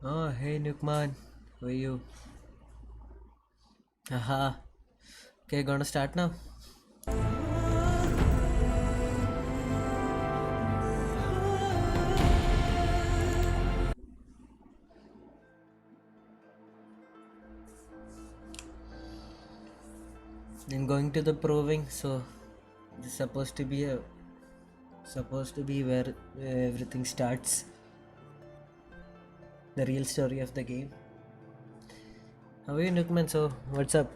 Oh, hey Nukman, how are you? Haha. Okay, gonna start now. I'm going to the proving, so this is supposed to be where everything starts. The real story of the game. How are you, Nukman? So, what's up?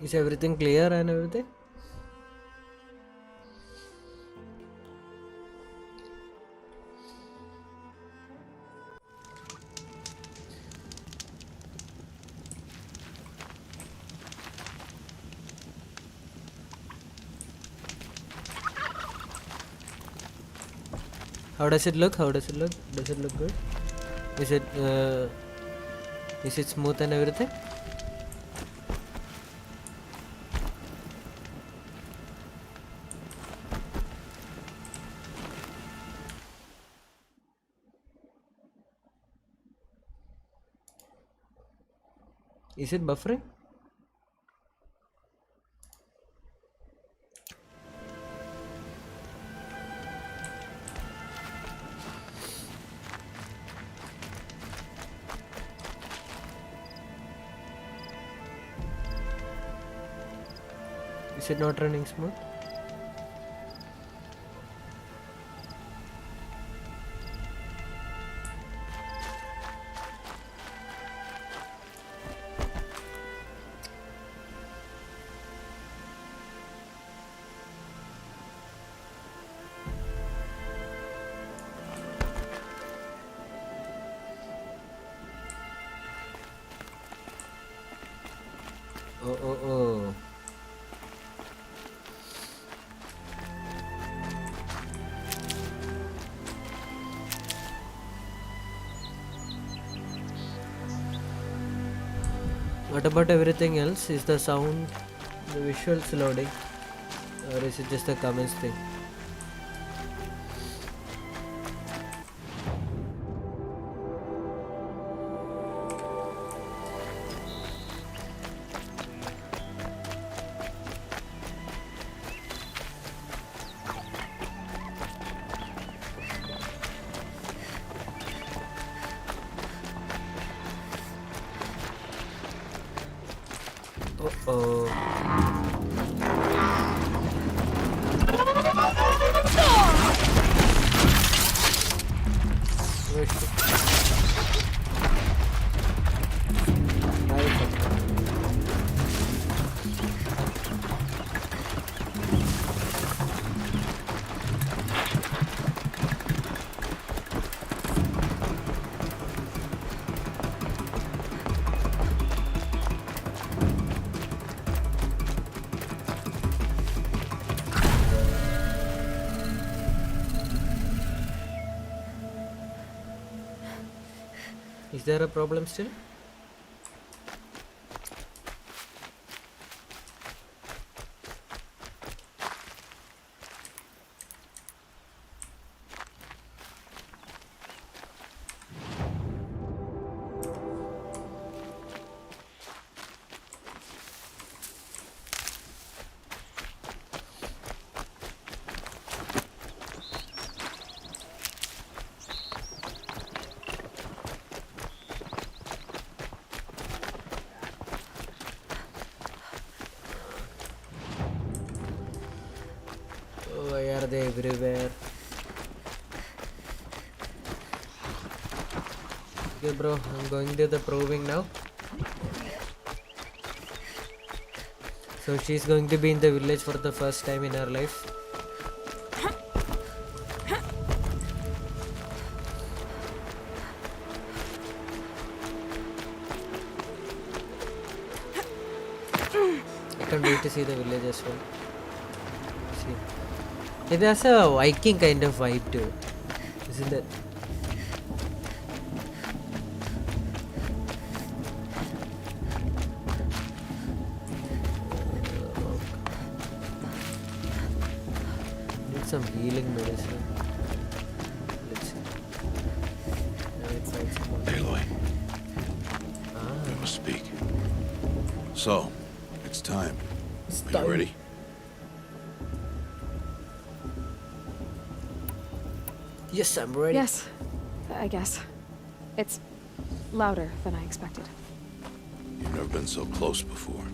Is everything clear and everything? How does it look? How does it look? Does it look good? Is it uh, is it smooth and everything? Is it buffering? Is it not running smooth? Oh, oh, oh. What about everything else? Is the sound, the visuals loading, or is it just a comments thing? Oh, oh. Where's it? Nice. Is there a problem still? Oh, why are they everywhere? Okay, bro, I'm going to the proving now. So she's going to be in the village for the first time in her life. I can't wait to see the village as well. See, it has a Viking kind of vibe too, isn't it? healing medicine. Let's see. Now it finds someone. Aloy, Ah, we must speak. So, it's time. it's Are time. you ready? Yes, I'm ready. Yes, I guess. It's louder than I expected. You've never been so close before.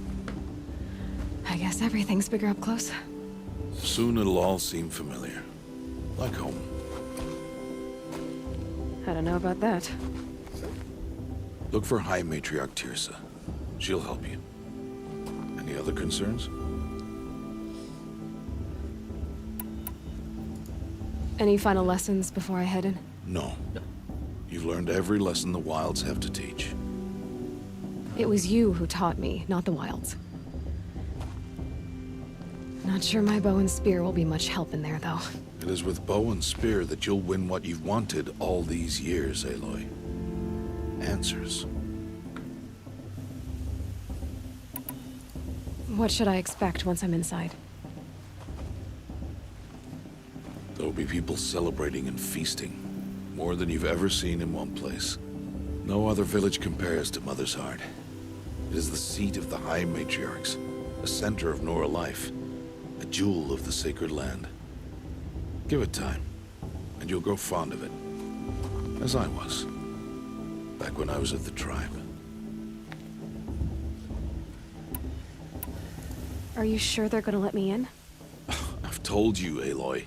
I guess everything's bigger up close. Soon it'll all seem familiar. Like home. I don't know about that. Look for High Matriarch Tirsa. She'll help you. Any other concerns? Any final lessons before I head in? No. You've learned every lesson the Wilds have to teach. It was you who taught me, not the Wilds. Not sure my bow and spear will be much help in there, though. It is with bow and spear that you'll win what you've wanted all these years, Aloy. Answers. What should I expect once I'm inside? There'll be people celebrating and feasting. More than you've ever seen in one place. No other village compares to Mother's Heart. It is the seat of the High Matriarchs, a center of Nora life, a jewel of the sacred land. Give it time, and you'll grow fond of it. As I was, back when I was at the tribe. Are you sure they're gonna let me in? I've told you, Aloy.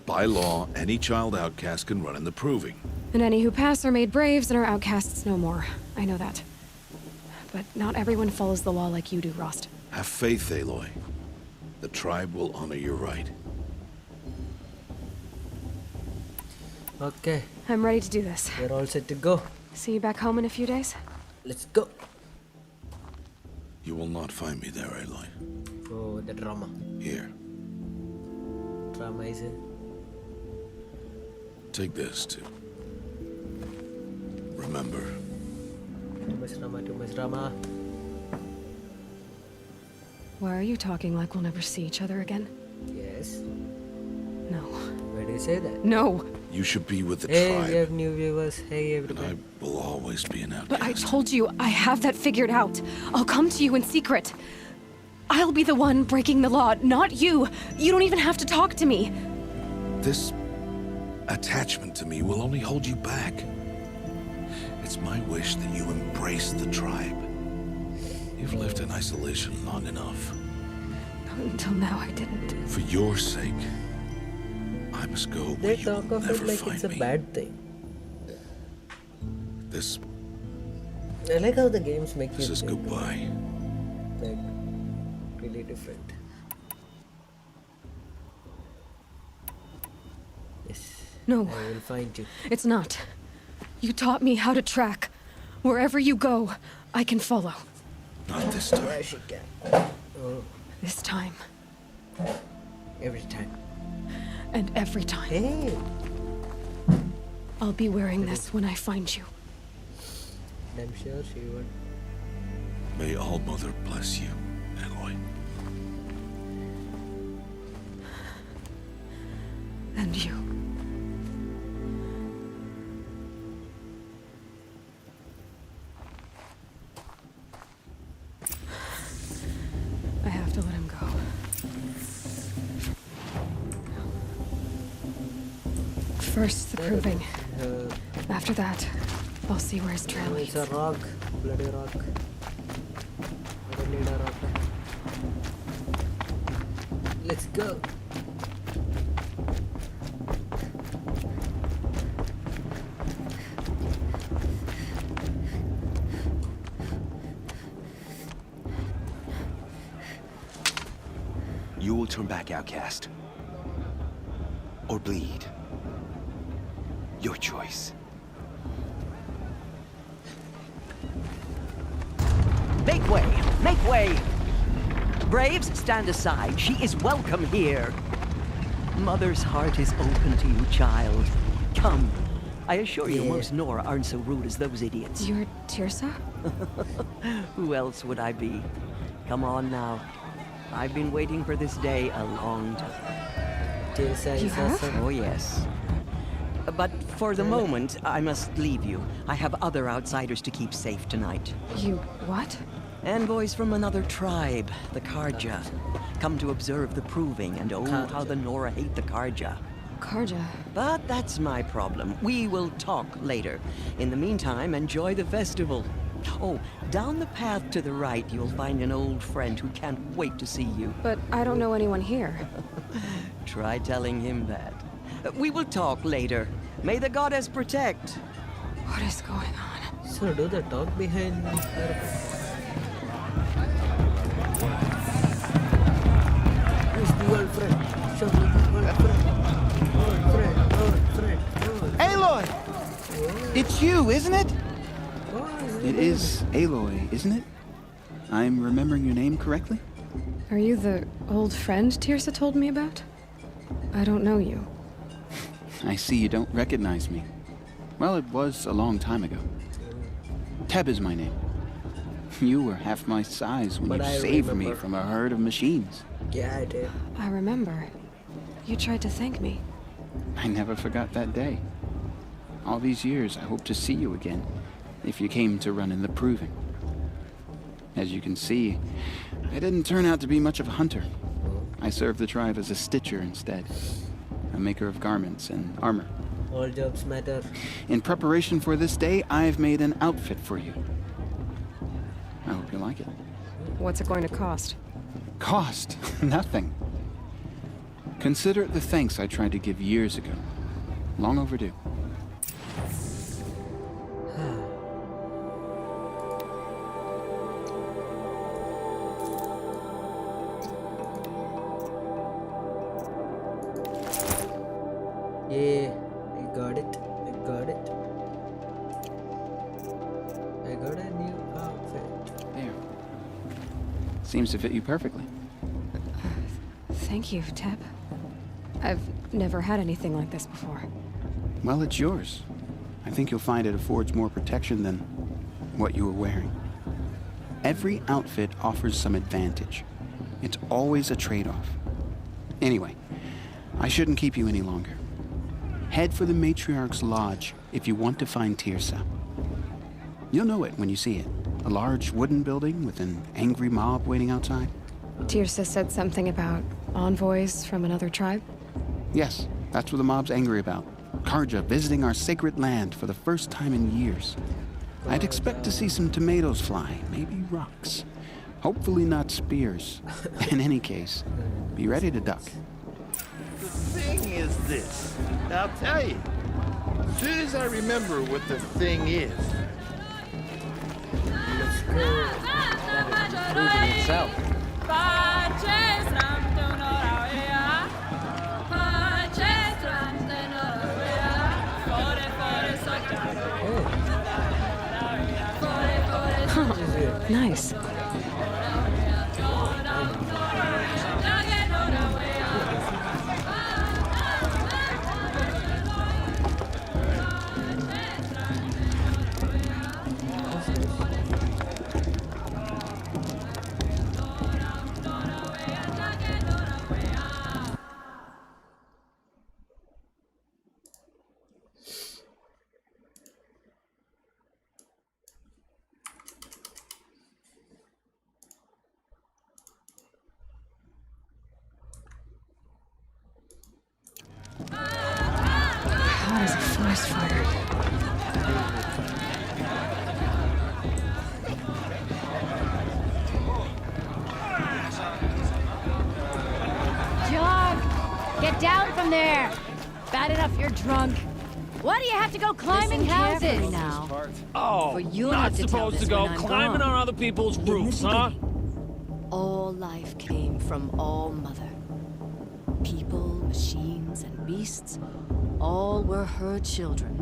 By law, any child outcast can run in the Proving. And any who pass are made braves and are outcasts no more. I know that. But not everyone follows the law like you do, Rost. Have faith, Aloy. The tribe will honor your right. Okay, I'm ready to do this. we're all set to go. See you back home in a few days? Let's go. You will not find me there, Aloy. Oh, the drama. Here, Drama is it? take this too. Remember, Too much drama, too much drama. Why are you talking like we'll never see each other again? Yes. No. Why do you say that? No! you should be with the Hey, we tribe, have new viewers. Hey, and everybody. I will always be an outcast. But I told you, I have that figured out. I'll come to you in secret. I'll be the one breaking the law, not you. You don't even have to talk to me. This attachment to me will only hold you back. It's my wish that you embrace the tribe. You've lived in isolation long enough. Until now, I didn't. For your sake, I must go where They you will talk of it never like find it's a me. bad thing. This I like how the games make you is think goodbye. like really different. Yes. No. I will find you. It's not. You taught me how to track. Wherever you go, I can follow. Not this time. Where she can. Oh, This time. every time. And every time. Hey. I'll be wearing this when I find you. I'm sure she would. May All Mother bless you, Aloy. And you. I have to let him go. First, the proving. After that, I'll see where his trail It's leads. a rock. Bloody rock. I don't need a rock. Let's go. You will turn back, outcast. Or bleed. Your choice. Make way! Make way! Braves, stand aside. She is welcome here. Mother's heart is open to you, child. Come. I assure you, Yeah. most Nora aren't so rude as those idiots. You're Tirsa? Who else would I be? Come on now. I've been waiting for this day a long time. Tirsa You is have? awesome. Oh, yes. But for the moment, I must leave you. I have other outsiders to keep safe tonight. You what? Envoys from another tribe, the Karja. Come to observe the proving, and oh, how the Nora hate the Karja. Karja. But that's my problem. We will talk later. In the meantime, enjoy the festival. Oh, down the path to the right, you'll find an old friend who can't wait to see you. But I don't know anyone here. Try telling him that. We will talk later. May the goddess protect. What is going on? So do the talk behind her. Who's the old friend? Show me the old friend. Old friend. Aloy! It's you, isn't it? It is Aloy, isn't it? I'm remembering your name correctly? Are you the old friend Tirsa told me about? I don't know you. I see you don't recognize me. Well, it was a long time ago. Teb is my name. You were half my size when But you I saved me remember. from a herd of machines. Yeah, I did. I remember. You tried to thank me. I never forgot that day. All these years, I hope to see you again, if you came to run in the proving. As you can see, I didn't turn out to be much of a hunter. I served the tribe as a stitcher instead, a maker of garments and armor. All jobs matter. In preparation for this day, I've made an outfit for you. I hope you like it. What's it going to cost? Cost? Nothing. Consider it the thanks I tried to give years ago. Long overdue. Yeah, I got it. I got it. I got a new outfit. There. Seems to fit you perfectly. Thank you, Teb. I've never had anything like this before. Well, it's yours. I think you'll find it affords more protection than what you were wearing. Every outfit offers some advantage. It's always a trade-off. Anyway, I shouldn't keep you any longer. Head for the Matriarch's Lodge if you want to find Tirsa. You'll know it when you see it. A large wooden building with an angry mob waiting outside. Tirsa said something about envoys from another tribe? Yes, that's what the mob's angry about. Karja visiting our sacred land for the first time in years. I'd expect to see some tomatoes fly, maybe rocks. Hopefully not spears. In any case, be ready to duck. The thing is this. I'll tell you. As soon as I remember what the thing is. Proving itself. Nice. Hot as a forest fire. John, get down from there. Bad enough you're drunk. Why do you have to go climbing houses now? Oh, For you'll not have to tell supposed to this go when I'm climbing gone. on other people's In the roofs, huh? beginning, all life came from All Mother. People, machines, and beasts, all were her children.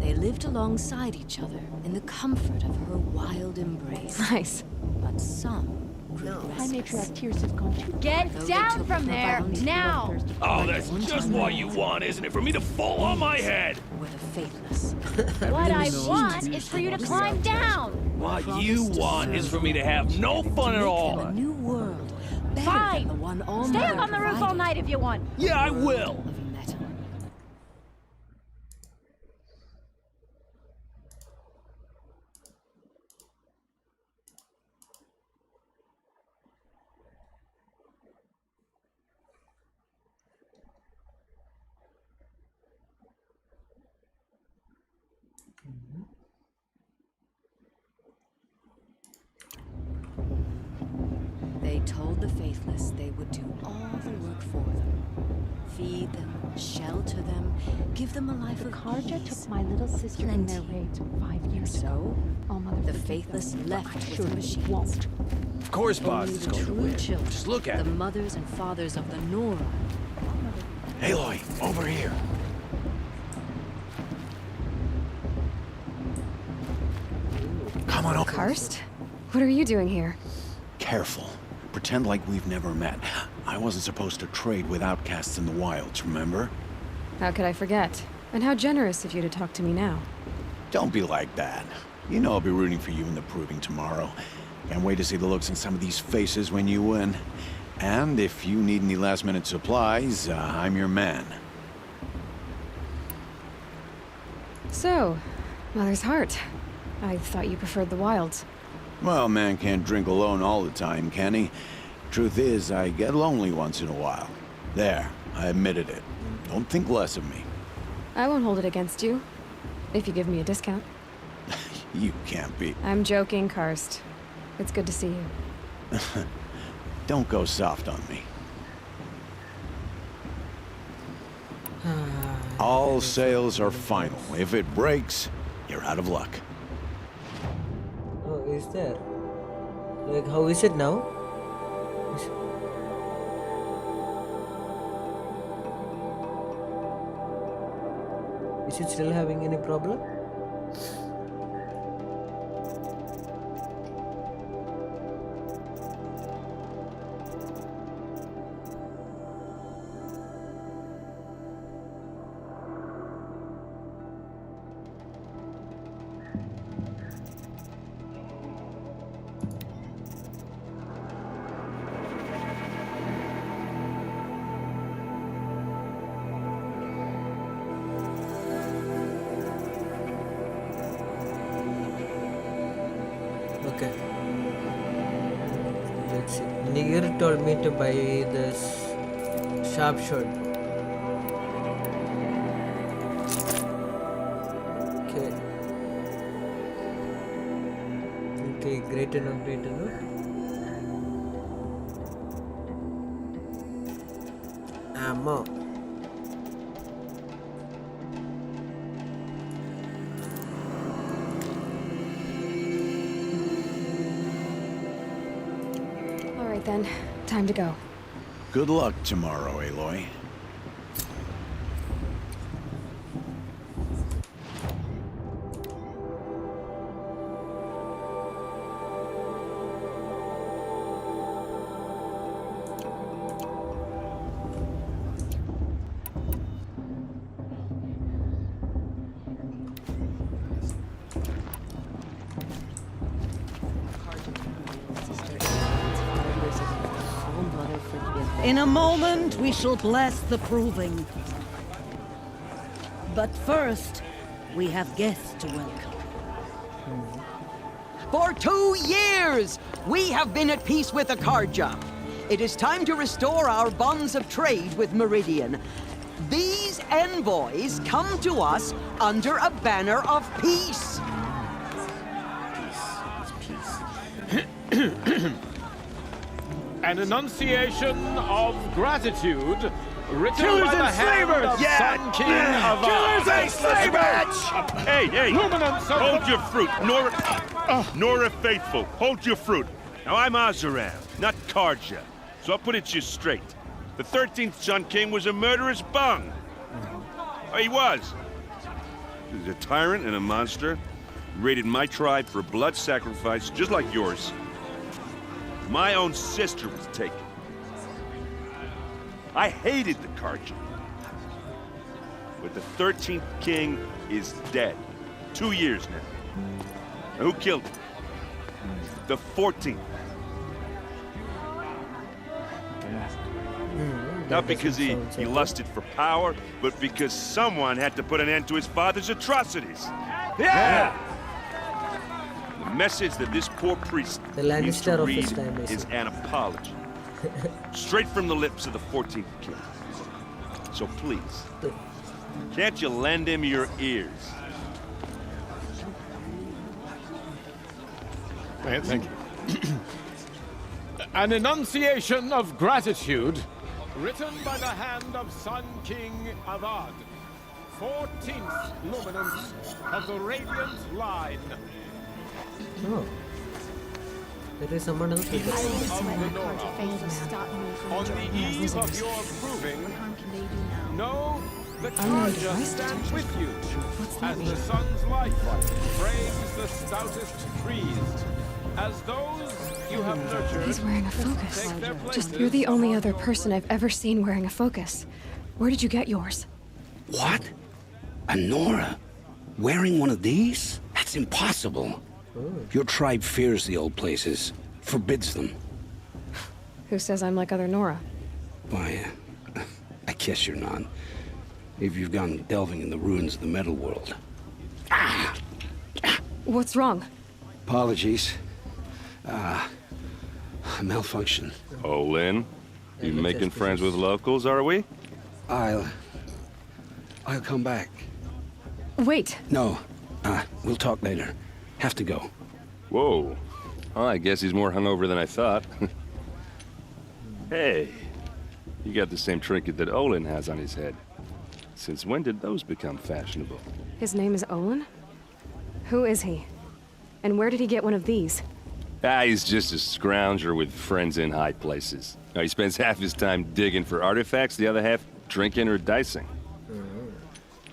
They lived alongside each other in the comfort of her wild embrace. Nice. But some grew High restless. Matriarch Tirsa's gone too Get far. down from there, now! Oh, that's just what you want, isn't it? For me to fall on my head! Were the faithless. What I want is for you to climb down. What you want is for me to have no fun at A all. new world, better Fine. The one all Stay up Mother on the roof all provided. night if you want. Yeah, I will. Of metal. They told the faithless they would do all the work for them. Feed them, shelter them, give them a life of Karja peace. took my little sister in their Plenty. raids 5 years ago. So, All Mother the forgive faithless them, but left I with the surely machines. won't. Of course, Boz Only is the going to true win. children, Just look at the him. mothers and fathers of the Nora, Aloy, over here. Come on over. Karst? What are you doing here? Careful. Pretend like we've never met. I wasn't supposed to trade with outcasts in the wilds, remember? How could I forget? And how generous of you to talk to me now. Don't be like that. You know I'll be rooting for you in the proving tomorrow. Can't wait to see the looks on some of these faces when you win. And if you need any last-minute supplies, I'm your man. So, Mother's Heart. I thought you preferred the wilds. Well, man can't drink alone all the time, can he? Truth is, I get lonely once in a while. There, I admitted it. Don't think less of me. I won't hold it against you. If you give me a discount. You can't be. I'm joking, Karst. It's good to see you. Don't go soft on me. All sales are final. If it breaks, you're out of luck. Oh, is there? Like, how is it now? Is it still having any problem? Okay. Let's see. Nigir told me to buy this sharp sword. Okay. Okay, great enough, great enough. Ammo. All right then, time to go. Good luck tomorrow, Aloy. In a moment, we shall bless the proving. But first, we have guests to welcome. For 2 years, we have been at peace with Akarja. It is time to restore our bonds of trade with Meridian. These envoys come to us under a banner of peace. An enunciation of gratitude written Killers by the and hand slavers! of Yeah! Sun King Ava. Killers and slavers! Hey, hey! Luminance of Hold the- your fruit, Nora Faithful. Hold your fruit. Now I'm Azaram, not Karja, so I'll put it to you straight. The 13th Sun King was a murderous bung. Oh, he was. He was a tyrant and a monster. Raided my tribe for blood sacrifice, just like yours. My own sister was taken. I hated the Karja. But the 13th king is dead. 2 years now. Now, who killed him? The 14th. Not because he sound so lusted for power, but because someone had to put an end to his father's atrocities. Yeah! The message that this poor priest The needs to Lannister of read his time, is basically. an apology. Straight from the lips of the 14th king. So please, can't you lend him your ears? Thank you. An enunciation of gratitude written by the hand of Sun King Avad, 14th luminance of the Radiant Line. Oh. There is someone else with us. Of Lenora. On the eve of your proving, know the Karja stands with you as the sun's light frames the stoutest trees. As those you have nurtured, He's wearing a focus. take their places. You're the only other person I've ever seen wearing a focus. Where did you get yours? What? A Nora? Wearing one of these? That's impossible. Your tribe fears the old places, forbids them. Who says I'm like other Nora? Why, I guess you're not. If you've gone delving in the ruins of the metal world. What's wrong? Apologies. A malfunction. Oh, Lynn, you making friends with locals, are we? I'll come back. Wait. No, we'll talk later. Have to go. Whoa. Well, I guess he's more hungover than I thought. Hey, you got the same trinket that Olin has on his head. Since when did those become fashionable? His name is Olin? Who is he? And where did he get one of these? He's just a scrounger with friends in high places. Now, he spends half his time digging for artifacts, the other half drinking or dicing.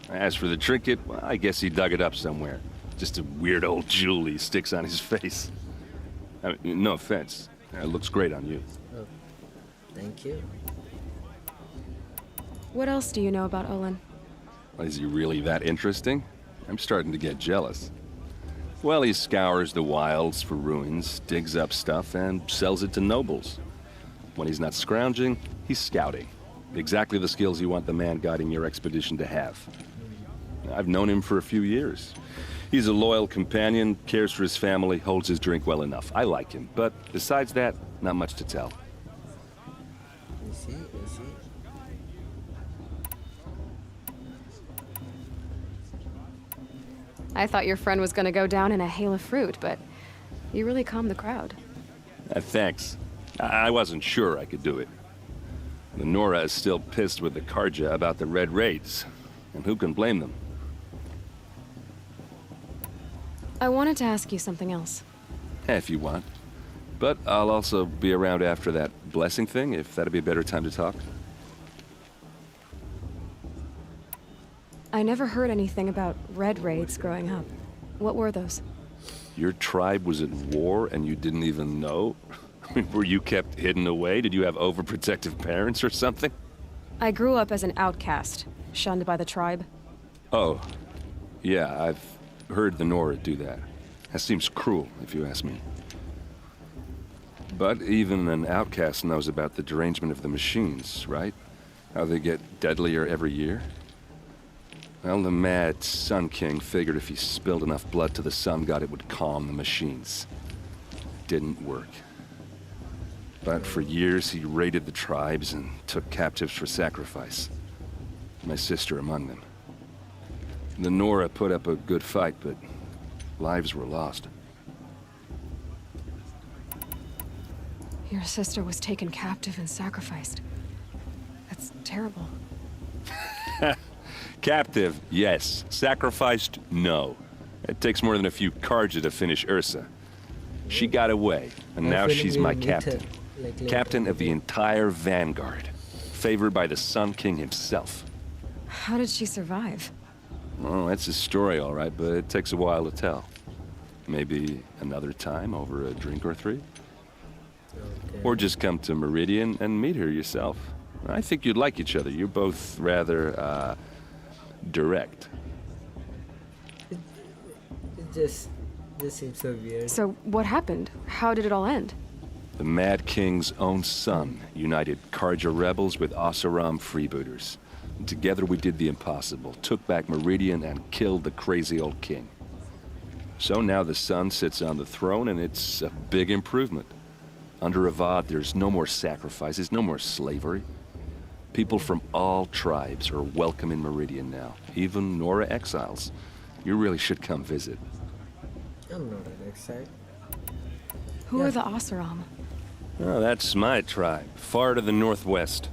As for the trinket, well, I guess he dug it up somewhere. Just a weird old jewel he sticks on his face. I mean, no offense. It looks great on you. Oh. Thank you. What else do you know about Olin? Is he really that interesting? I'm starting to get jealous. Well, he scours the wilds for ruins, digs up stuff, and sells it to nobles. When he's not scrounging, he's scouting. Exactly the skills you want the man guiding your expedition to have. I've known him for a few years. He's a loyal companion, cares for his family, holds his drink well enough. I like him, but besides that, not much to tell. I see. I thought your friend was gonna go down in a hail of fruit, but you really calmed the crowd. Thanks. I wasn't sure I could do it. The Nora is still pissed with the Karja about the Red Raids, and who can blame them? I wanted to ask you something else. If you want. But I'll also be around after that blessing thing, if that'd be a better time to talk. I never heard anything about Red Raids growing up. What were those? Your tribe was at war and you didn't even know? Were you kept hidden away? Did you have overprotective parents or something? I grew up as an outcast, shunned by the tribe. Oh. Yeah, I've heard the Nora do that. That seems cruel, if you ask me. But even an outcast knows about the derangement of the machines, right? How they get deadlier every year? Well, the mad Sun King figured if he spilled enough blood to the Sun God, it would calm the machines. Didn't work. But for years, he raided the tribes and took captives for sacrifice. My sister among them. The Nora put up a good fight, but lives were lost. Your sister was taken captive and sacrificed. That's terrible. Captive, yes. Sacrificed, no. It takes more than a few Karja to finish Ursa. She got away, and now she's my captain. Captain of the entire Vanguard. Favored by the Sun King himself. How did she survive? Well, that's a story, all right, but it takes a while to tell. Maybe another time over a drink or three? Okay. Or just come to Meridian and meet her yourself. I think you'd like each other. You're both rather, direct. It just seems so weird. So what happened? How did it all end? The Mad King's own son united Karja rebels with Oseram freebooters. And together we did the impossible, took back Meridian and killed the crazy old king. So now the son sits on the throne and it's a big improvement. Under Avad, there's no more sacrifices, no more slavery. People from all tribes are welcome in Meridian now, even Nora exiles. You really should come visit. I'm not an exile. Who are the Oseram? Oh, that's my tribe, far to the northwest.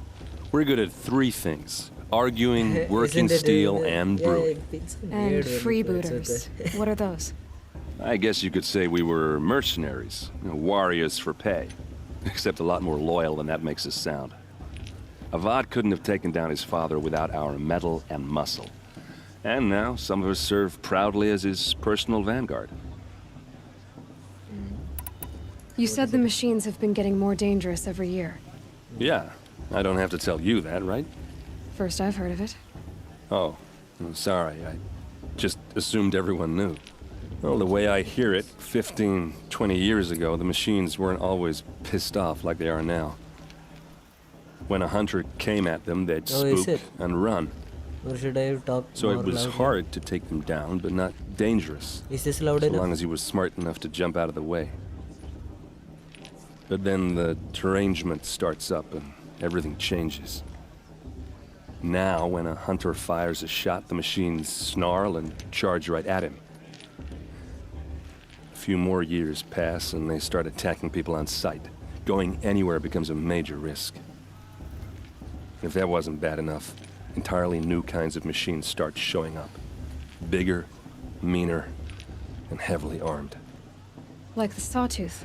We're good at three things: arguing, working steel, and brewing. And freebooters. What are those? I guess you could say we were mercenaries, warriors for pay. Except a lot more loyal than that makes us sound. Avad couldn't have taken down his father without our metal and muscle. And now some of us serve proudly as his personal vanguard. You said the machines have been getting more dangerous every year. Yeah, I don't have to tell you that, right? First I've heard of it. Oh, I'm sorry. I just assumed everyone knew. Well, the way I hear it, 15, 20 years ago, the machines weren't always pissed off like they are now. When a hunter came at them, they'd spook and run. Or should I talk So more it was loudly? hard to take them down, but not dangerous. Is this loud So enough? long as he was smart enough to jump out of the way. But then the derangement starts up and everything changes. Now, when a hunter fires a shot, the machines snarl and charge right at him. A few more years pass and they start attacking people on sight. Going anywhere becomes a major risk. If that wasn't bad enough, entirely new kinds of machines start showing up. Bigger, meaner, and heavily armed. Like the Sawtooth.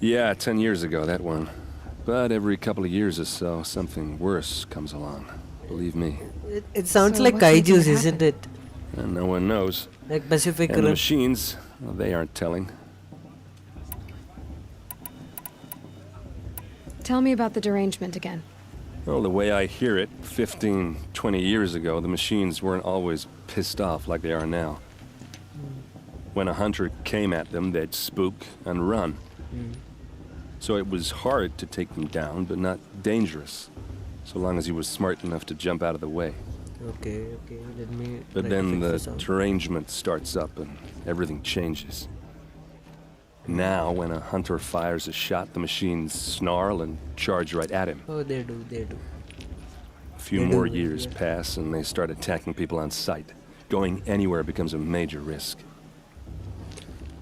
Yeah, 10 years ago, that one. But every couple of years or so, something worse comes along. Believe me. It sounds So like what do you think kaijus, isn't it? And no one knows. Like Pacific And the Rim. machines, well, they aren't telling. Tell me about the derangement again. Well, the way I hear it, 15, 20 years ago, the machines weren't always pissed off like they are now. When a hunter came at them, they'd spook and run. So it was hard to take them down, but not dangerous. So long as he was smart enough to jump out of the way. Okay, let me But try then to the fix sound. derangement starts up and everything changes. Now, when a hunter fires a shot, the machines snarl and charge right at him. Oh, they do. A few They more do, years yeah. pass and they start attacking people on sight. Going anywhere becomes a major risk.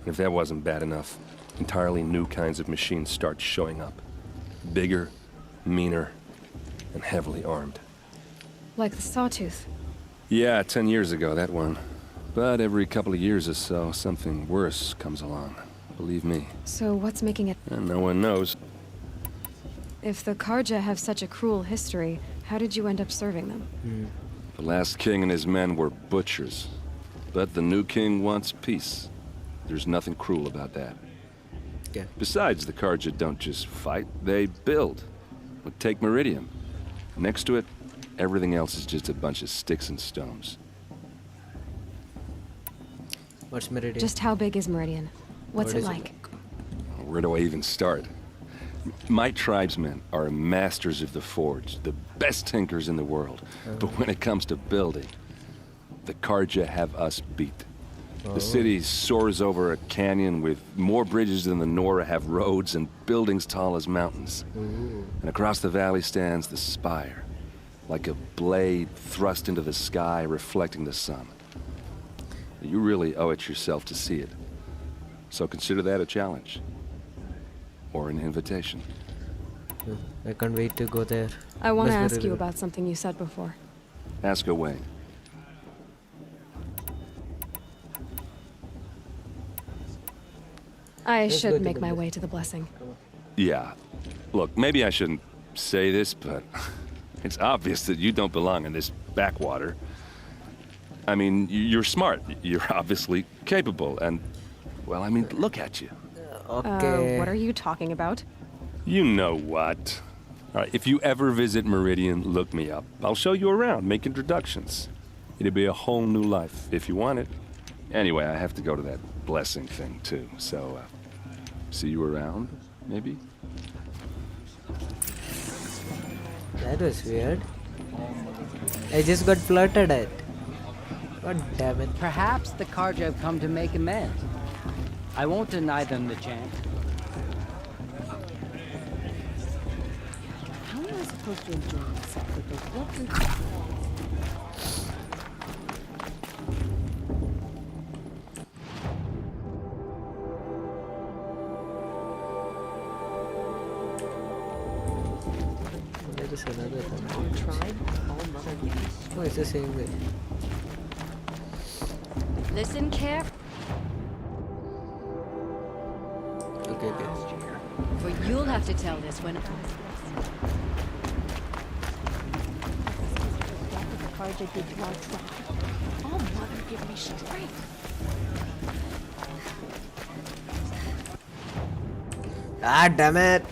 If that wasn't bad enough, entirely new kinds of machines start showing up. Bigger, meaner, and heavily armed. Like the Sawtooth. Yeah, 10 years ago, that one. But every couple of years or so, something worse comes along. Believe me. So what's making it... And no one knows. If the Karja have such a cruel history, how did you end up serving them? The last king and his men were butchers. But the new king wants peace. There's nothing cruel about that. Yeah. Besides, the Karja don't just fight, they build. Well, take Meridian. Next to it, everything else is just a bunch of sticks and stones. What's Meridian? Just how big is Meridian? What's What it is it like? Where do I even start? My tribesmen are masters of the forge, the best tinkers in the world. But when it comes to building, the Karja have us beat. The city soars over a canyon with more bridges than the Nora have roads and buildings tall as mountains. And across the valley stands the spire, like a blade thrust into the sky reflecting the sun. You really owe it yourself to see it. So consider that a challenge. Or an invitation. I can't wait to go there. I want to Must be ask you really- about something you said before. Ask away. I Let's go should to make the my blessing. way to the blessing. Yeah. Look, maybe I shouldn't say this, but it's obvious that you don't belong in this backwater. I mean, you're smart. You're obviously capable, and, well, I mean, look at you. Okay. What are you talking about? You know what. All right, if you ever visit Meridian, look me up. I'll show you around, make introductions. It'll be a whole new life, if you want it. Anyway, I have to go to that blessing thing, too, so, see you around, maybe? That was weird. I just got flirted at. God damn it. Perhaps the Karja have come to make amends. I won't deny them the chance. How am I supposed to enjoy myself with those books and... There is another one. All tribe, all mother beast. Oh, it's the same way. Listen, care. Okay, okay. For you'll have to tell this when... The Karja did to our tribe. All mother give me strength. Ah, damn it.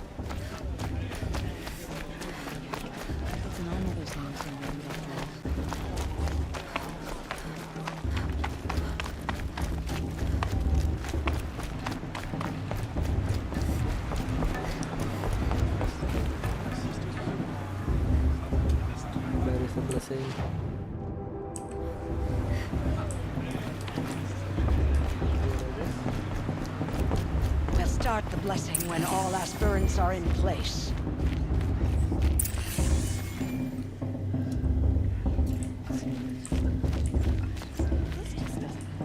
It's in all mother's name somewhere, Where is the blessing? We'll start the blessing when all aspirants are in place.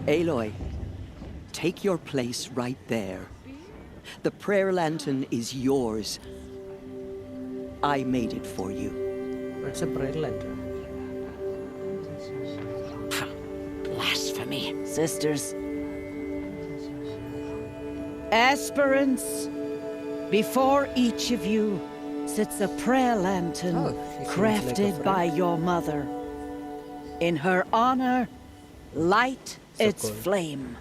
Aloy, take your place right there. The prayer lantern is yours. I made it for you. What's a prayer lantern? Blasphemy, sisters. Aspirants, before each of you sits a prayer lantern she seems crafted like a by friend. your mother. In her honor, light So its cool. flame.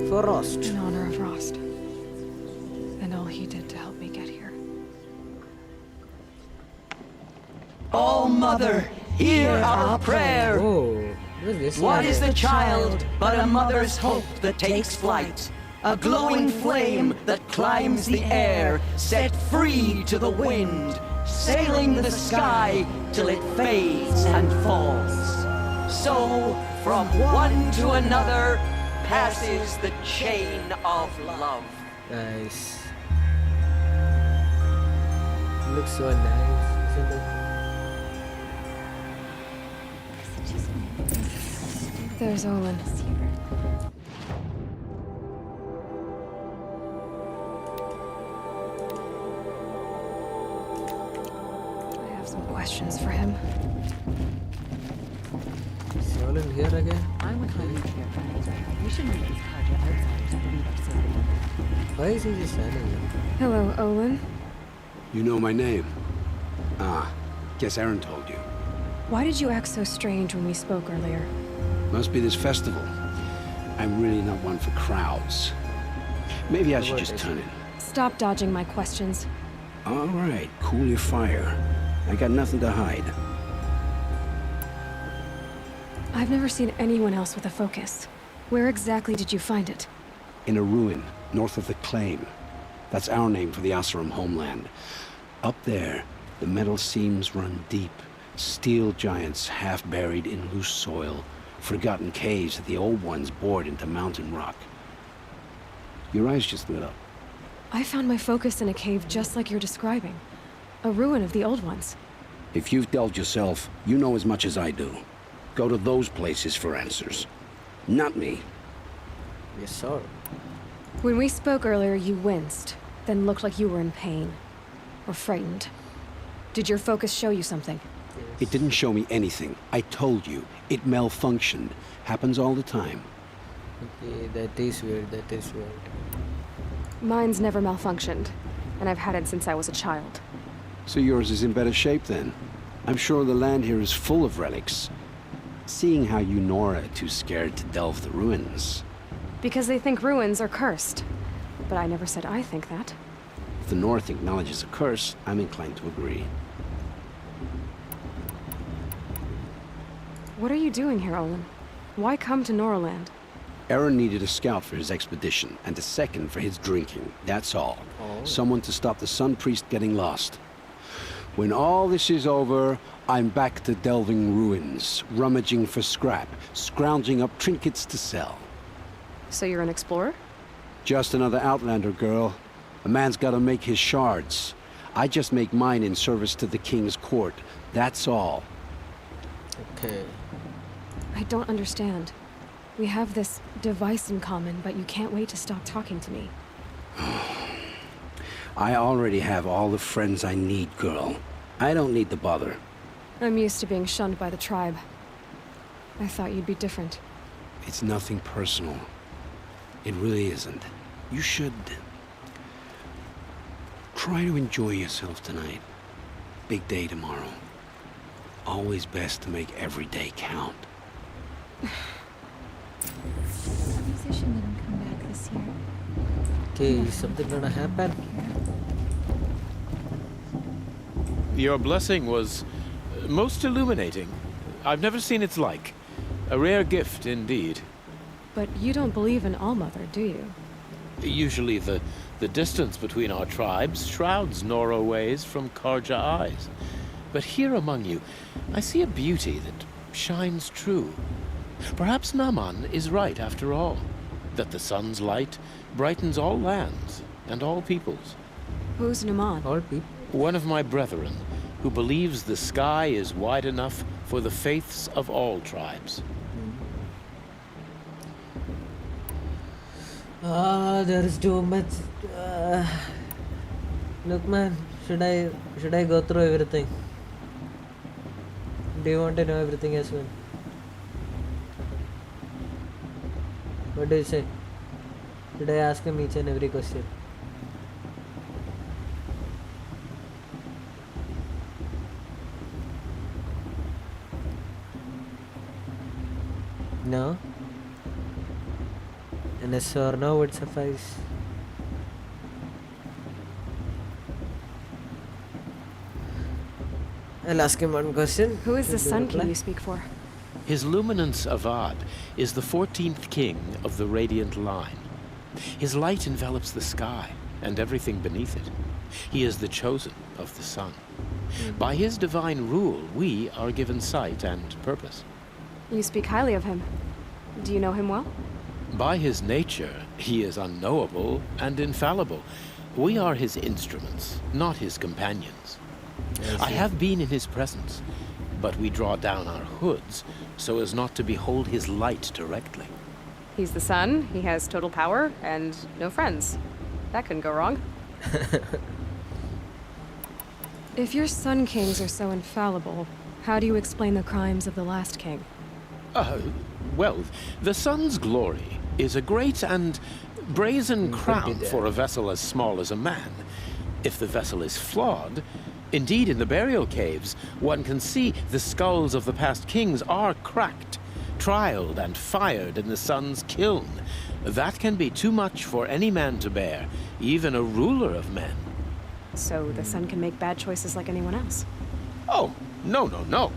For Rost. In honor of Rost. And all he did to help me get here. Oh, Mother, hear our prayer. Oh, what is this? What is the child but a mother's hope that takes flight? A glowing flame that climbs the air, set free to the wind, sailing the sky till it fades and falls. So, from one to another, passes the chain of love. Nice. Looks so nice, isn't it? There's Olin. I have some questions for him. Is Olin here again? I would highly care. We should meet these Karja outsiders to believe our safety. Why is he just standing there? Hello, Olin. You know my name? Ah, guess Aaron told you. Why did you act so strange when we spoke earlier? Must be this festival. I'm really not one for crowds. Maybe I should just turn in. Stop dodging my questions. All right, cool your fire. I got nothing to hide. I've never seen anyone else with a focus. Where exactly did you find it? In a ruin, north of the Claim. That's our name for the Oseram homeland. Up there, the metal seams run deep. Steel giants half buried in loose soil. Forgotten caves that the old ones bored into mountain rock. Your eyes just lit up. I found my focus in a cave just like you're describing. A ruin of the old ones. If you've delved yourself, you know as much as I do. Go to those places for answers. Not me. Yes, sir. When we spoke earlier, you winced, then looked like you were in pain. Or frightened. Did your focus show you something? It didn't show me anything. I told you. It malfunctioned. Happens all the time. Okay, that is weird, that is weird. Mine's never malfunctioned, and I've had it since I was a child. So yours is in better shape then. I'm sure the land here is full of relics. Seeing how you Nora are too scared to delve the ruins. Because they think ruins are cursed. But I never said I think that. If the North acknowledges a curse, I'm inclined to agree. What are you doing here, Olin? Why come to Norland? Aaron needed a scout for his expedition, and a second for his drinking. That's all. Oh. Someone to stop the Sun Priest getting lost. When all this is over, I'm back to delving ruins, rummaging for scrap, scrounging up trinkets to sell. So you're an explorer? Just another Outlander, girl. A man's gotta make his shards. I just make mine in service to the King's court. That's all. Okay. I don't understand. We have this device in common, but you can't wait to stop talking to me. I already have all the friends I need, girl. I don't need the bother. I'm used to being shunned by the tribe. I thought you'd be different. It's nothing personal. It really isn't. You should... try to enjoy yourself tonight. Big day tomorrow. Always best to make every day count. The musician didn't come back this year. Okay, is something gonna happen? Your blessing was most illuminating. I've never seen its like. A rare gift indeed. But you don't believe in Allmother, do you? Usually the distance between our tribes shrouds Nora ways from Karja eyes. But here among you, I see a beauty that shines true. Perhaps Naman is right after all, that the sun's light brightens all lands and all peoples. Who's Naman? All people. One of my brethren, who believes the sky is wide enough for the faiths of all tribes. There is too much. Look, man, should I go through everything? Do you want to know everything as well? What do you say? Should I ask him each and every question? No? An yes or no would suffice. I'll ask him one question. Who is the He'll Sun reply. King you speak for? His Luminance Avad is the 14th king of the Radiant Line. His light envelops the sky and everything beneath it. He is the chosen of the sun. By his divine rule, we are given sight and purpose. You speak highly of him. Do you know him well? By his nature, he is unknowable and infallible. We are his instruments, not his companions. I have been in his presence, but we draw down our hoods so as not to behold his light directly. He's the sun, he has total power, and no friends. That couldn't go wrong. If your Sun Kings are so infallible, how do you explain the crimes of the last king? Well, the sun's glory is a great and brazen crown for a vessel as small as a man. If the vessel is flawed, indeed in the burial caves, one can see the skulls of the past kings are cracked, trialed and fired in the sun's kiln. That can be too much for any man to bear, even a ruler of men. So the sun can make bad choices like anyone else? Oh, no.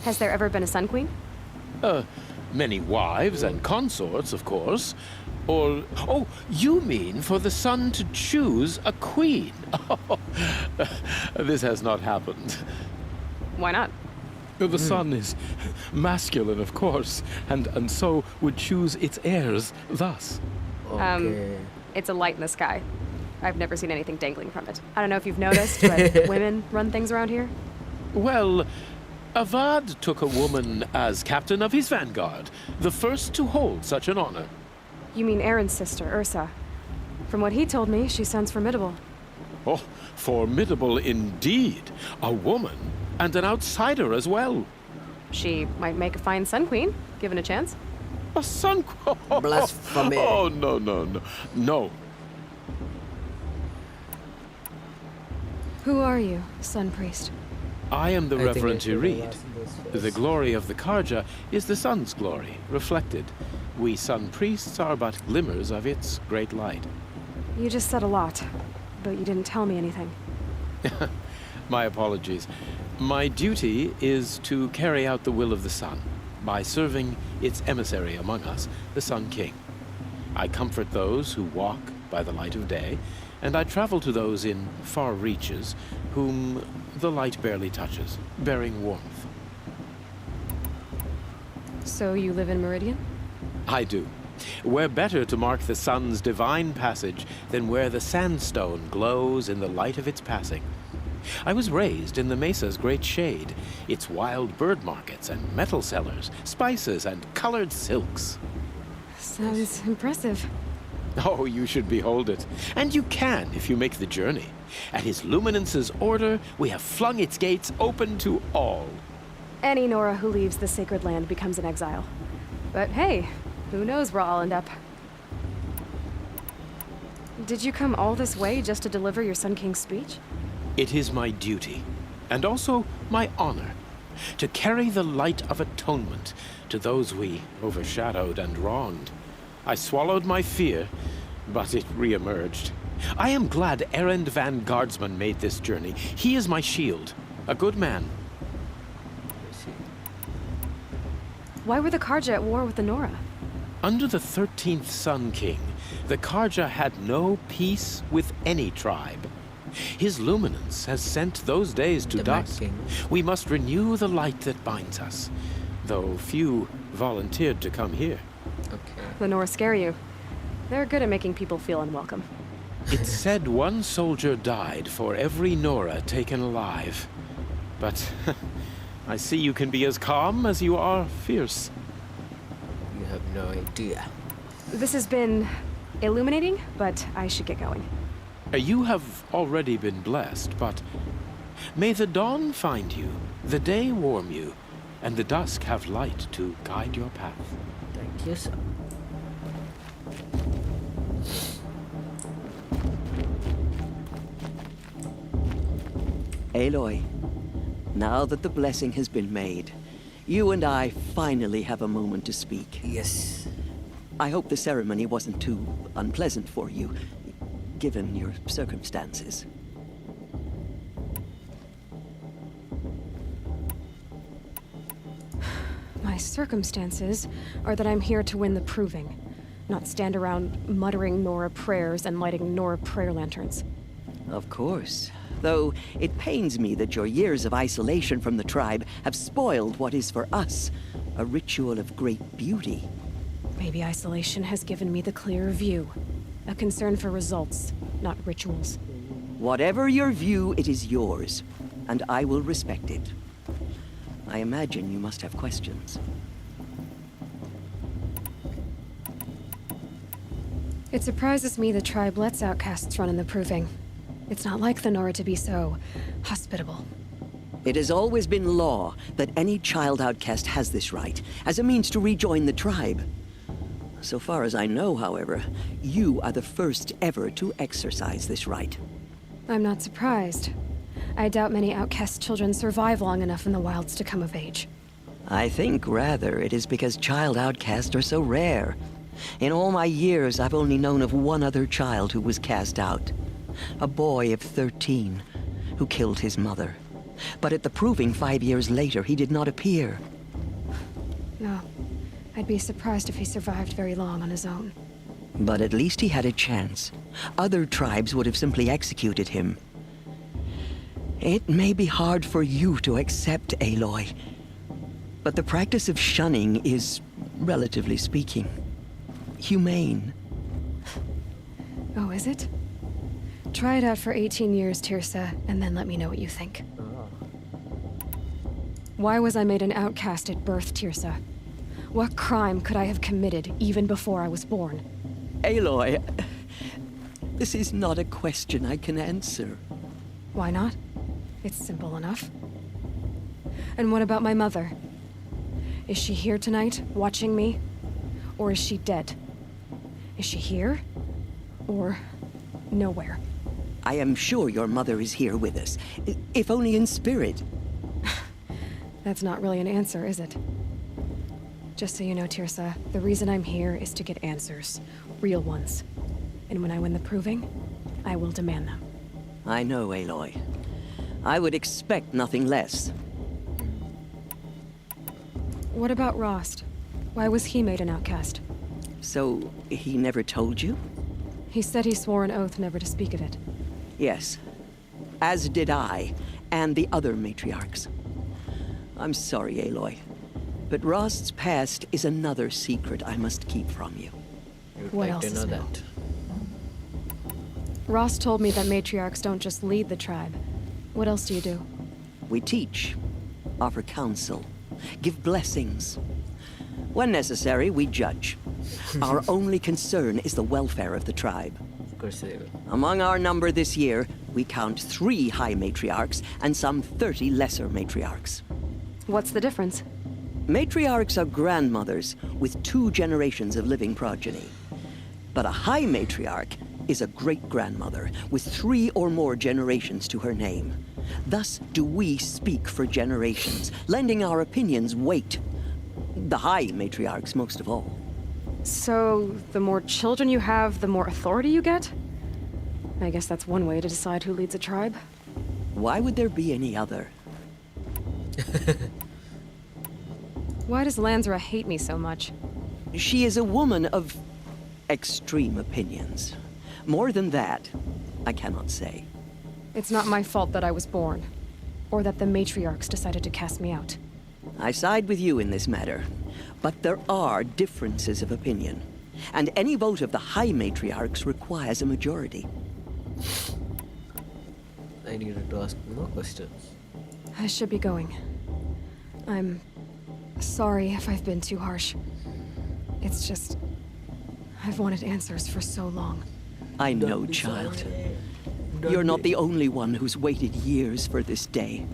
Has there ever been a Sun Queen? Many wives and consorts, of course. Or, oh, you mean for the sun to choose a queen? This has not happened. Why not? The sun is masculine, of course, and so would choose its heirs thus. It's a light in the sky. I've never seen anything dangling from it. I don't know if you've noticed, but women run things around here. Well, Avad took a woman as captain of his vanguard, the first to hold such an honor. You mean Aaron's sister, Ursa. From what he told me, she sounds formidable. Oh, formidable indeed. A woman, and an outsider as well. She might make a fine Sun Queen, given a chance. A Sun Queen? Blasphemy. Oh, no. Who are you, Sun Priest? I am the I think Reverend I should have Irid. asked this first. The glory of the Karja is the sun's glory, reflected. We Sun Priests are but glimmers of its great light. You just said a lot, but you didn't tell me anything. My apologies. My duty is to carry out the will of the sun by serving its emissary among us, the Sun King. I comfort those who walk by the light of day, and I travel to those in far reaches whom the light barely touches, bearing warmth. So you live in Meridian? I do. Where better to mark the sun's divine passage than where the sandstone glows in the light of its passing? I was raised in the mesa's great shade, its wild bird markets and metal cellars, spices and colored silks. Sounds impressive. Oh, you should behold it. And you can if you make the journey. At His Luminance's order, we have flung its gates open to all. Any Nora who leaves the sacred land becomes an exile. But hey, who knows where I'll end up. Did you come all this way just to deliver your Sun King's speech? It is my duty, and also my honor, to carry the light of atonement to those we overshadowed and wronged. I swallowed my fear, but it re-emerged. I am glad Erend van Guardsman made this journey. He is my shield, a good man. Why were the Carja at war with the Nora? Under the 13th Sun King, the Carja had no peace with any tribe. His luminance has sent those days to dusk. We must renew the light that binds us, though few volunteered to come here. The Nora scare you. They're good at making people feel unwelcome. It's said one soldier died for every Nora taken alive. But I see you can be as calm as you are fierce. You have no idea. This has been illuminating, but I should get going. You have already been blessed, but may the dawn find you, the day warm you, and the dusk have light to guide your path. Thank you, sir. Aloy, now that the blessing has been made, you and I finally have a moment to speak. Yes. I hope the ceremony wasn't too unpleasant for you, given your circumstances. My circumstances are that I'm here to win the proving, not stand around muttering Nora prayers and lighting Nora prayer lanterns. Of course. Though it pains me that your years of isolation from the tribe have spoiled what is for us a ritual of great beauty. Maybe isolation has given me the clearer view. A concern for results, not rituals. Whatever your view, it is yours, and I will respect it. I imagine you must have questions. It surprises me the tribe lets outcasts run in the proving. It's not like the Nora to be so hospitable. It has always been law that any child outcast has this right, as a means to rejoin the tribe. So far as I know, however, you are the first ever to exercise this right. I'm not surprised. I doubt many outcast children survive long enough in the wilds to come of age. I think, rather, it is because child outcasts are so rare. In all my years, I've only known of one other child who was cast out. A boy of 13, who killed his mother. But at the proving 5 years later, he did not appear. No. I'd be surprised if he survived very long on his own. But at least he had a chance. Other tribes would have simply executed him. It may be hard for you to accept, Aloy, but the practice of shunning is, relatively speaking, humane. Oh, is it? Try it out for 18 years, Tirsa, and then let me know what you think. Why was I made an outcast at birth, Tirsa? What crime could I have committed even before I was born? Aloy, this is not a question I can answer. Why not? It's simple enough. And what about my mother? Is she here tonight, watching me? Or is she dead? Is she here? Or nowhere? I am sure your mother is here with us, if only in spirit. That's not really an answer, is it? Just so you know, Tirsa, the reason I'm here is to get answers. Real ones. And when I win the proving, I will demand them. I know, Aloy. I would expect nothing less. What about Rost? Why was he made an outcast? So, he never told you? He said he swore an oath never to speak of it. Yes. As did I, and the other matriarchs. I'm sorry, Aloy. But Rost's past is another secret I must keep from you. What else is new? Rost told me that matriarchs don't just lead the tribe. What else do you do? We teach, offer counsel, give blessings. When necessary, we judge. Our only concern is the welfare of the tribe. Of course they will. Among our number this year, we count 3 high matriarchs and some 30 lesser matriarchs. What's the difference? Matriarchs are grandmothers with 2 generations of living progeny. But a high matriarch is a great-grandmother with 3 or more generations to her name. Thus do we speak for generations, lending our opinions weight. The high matriarchs most of all. So, the more children you have, the more authority you get? I guess that's one way to decide who leads a tribe. Why would there be any other? Why does Lansra hate me so much? She is a woman of extreme opinions. More than that, I cannot say. It's not my fault that I was born, or that the matriarchs decided to cast me out. I side with you in this matter, but there are differences of opinion, and any vote of the high matriarchs requires a majority. I needed to ask more questions. I should be going. I'm sorry if I've been too harsh. It's just, I've wanted answers for so long. I know, child. You're not the only one who's waited years for this day.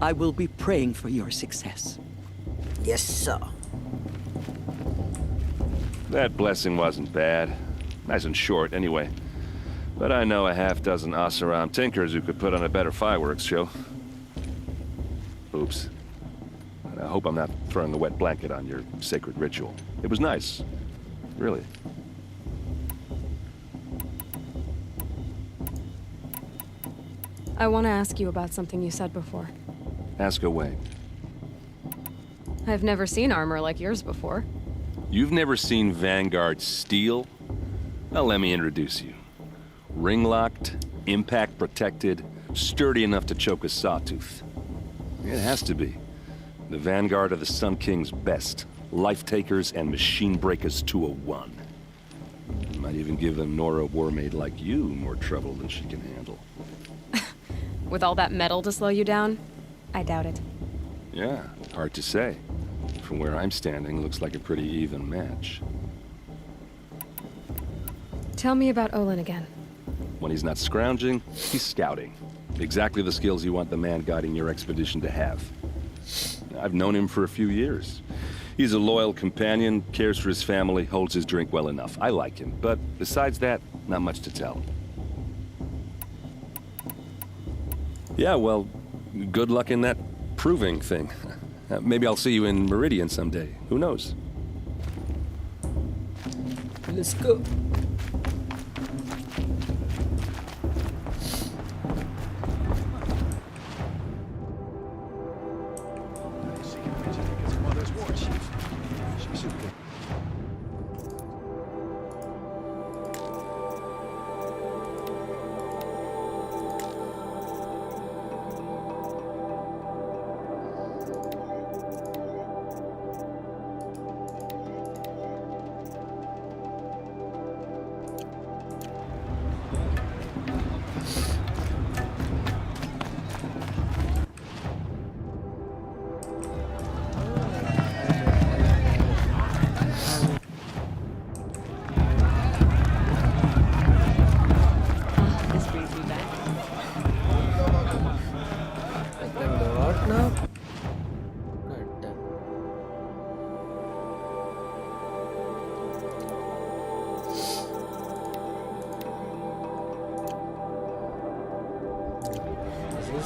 I will be praying for your success. Yes, sir. That blessing wasn't bad. Nice and short, anyway. But I know a half-dozen Oseram tinkers who could put on a better fireworks show. Oops. And I hope I'm not throwing a wet blanket on your sacred ritual. It was nice. Really. I want to ask you about something you said before. Ask away. I've never seen armor like yours before. You've never seen Vanguard steel? Well, let me introduce you. Ring-locked, impact-protected, sturdy enough to choke a sawtooth. It has to be. The Vanguard of the Sun King's best. Life-takers and machine-breakers to a 1. Might even give a Nora Warmaid like you more trouble than she can handle. With all that metal to slow you down? I doubt it. Yeah, hard to say. From where I'm standing, looks like a pretty even match. Tell me about Olin again. When he's not scrounging, he's scouting. Exactly the skills you want the man guiding your expedition to have. I've known him for a few years. He's a loyal companion, cares for his family, holds his drink well enough. I like him, but besides that, not much to tell. Yeah, well, good luck in that proving thing. Maybe I'll see you in Meridian someday. Who knows? Let's go.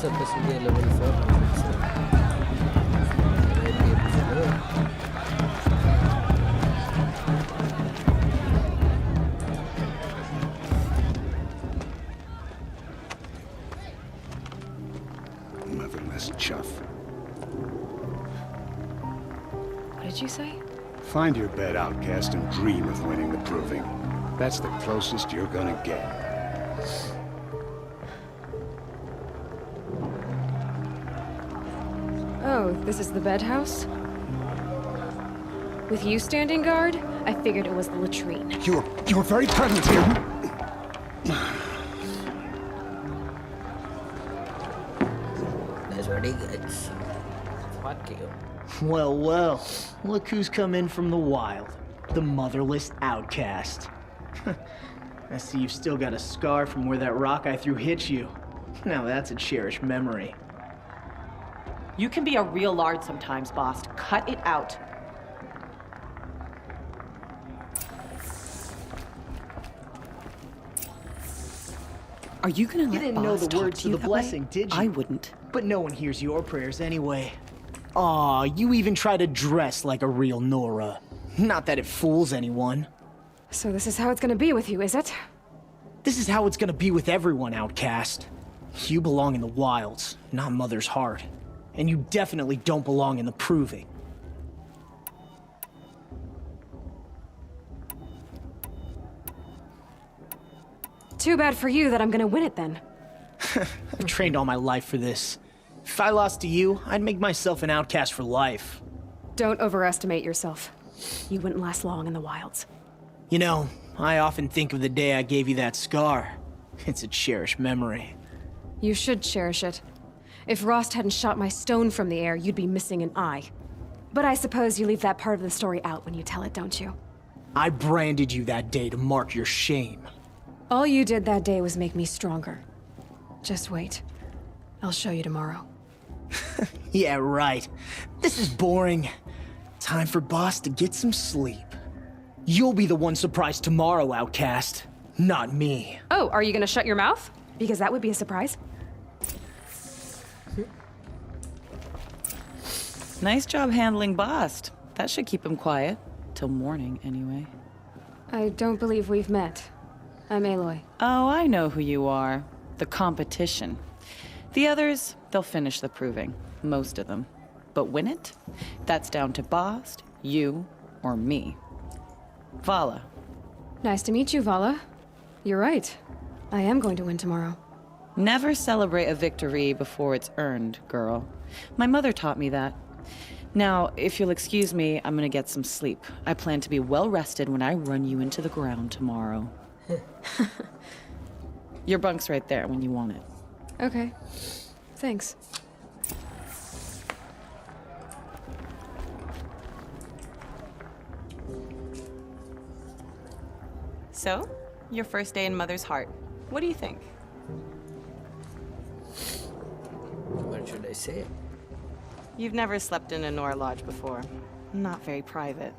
Supposed to be a level 4. did you say? Find your bed, outcast, and dream of winning the proving. That's the closest you're gonna get. Oh, this is the bed house? With you standing guard, I figured it was the latrine. You're very present here. That's what he gets. Fuck you. Well, well, look who's come in from the wild. The motherless outcast. I see you've still got a scar from where that rock I threw hit you. Now that's a cherished memory. You can be a real lard sometimes, boss. Cut it out. Are you gonna let You didn't know boss the talk words to to you the that blessing, way? did you? I wouldn't. But no one hears your prayers anyway. Aw, you even try to dress like a real Nora. Not that it fools anyone. So this is how it's gonna be with you, is it? This is how it's gonna be with everyone, outcast. You belong in the wilds, not Mother's Heart. And you definitely don't belong in the proving. Too bad for you that I'm gonna win it then. I've trained all my life for this. If I lost to you, I'd make myself an outcast for life. Don't overestimate yourself. You wouldn't last long in the wilds. You know, I often think of the day I gave you that scar. It's a cherished memory. You should cherish it. If Rost hadn't shot my stone from the air, you'd be missing an eye. But I suppose you leave that part of the story out when you tell it, don't you? I branded you that day to mark your shame. All you did that day was make me stronger. Just wait. I'll show you tomorrow. Yeah, right. This is boring. Time for Boss to get some sleep. You'll be the one surprised tomorrow, outcast. Not me. Oh, are you gonna shut your mouth? Because that would be a surprise. Nice job handling Bast. That should keep him quiet. Till morning, anyway. I don't believe we've met. I'm Aloy. Oh, I know who you are. The competition. The others, they'll finish the proving. Most of them. But win it? That's down to Bast, you, or me. Vala. Nice to meet you, Vala. You're right. I am going to win tomorrow. Never celebrate a victory before it's earned, girl. My mother taught me that. Now, if you'll excuse me, I'm gonna get some sleep. I plan to be well rested when I run you into the ground tomorrow. Your bunk's right there when you want it. Okay. Thanks. So, your first day in Mother's Heart. What do you think? What should I say? You've never slept in a Nora Lodge before. Not very private.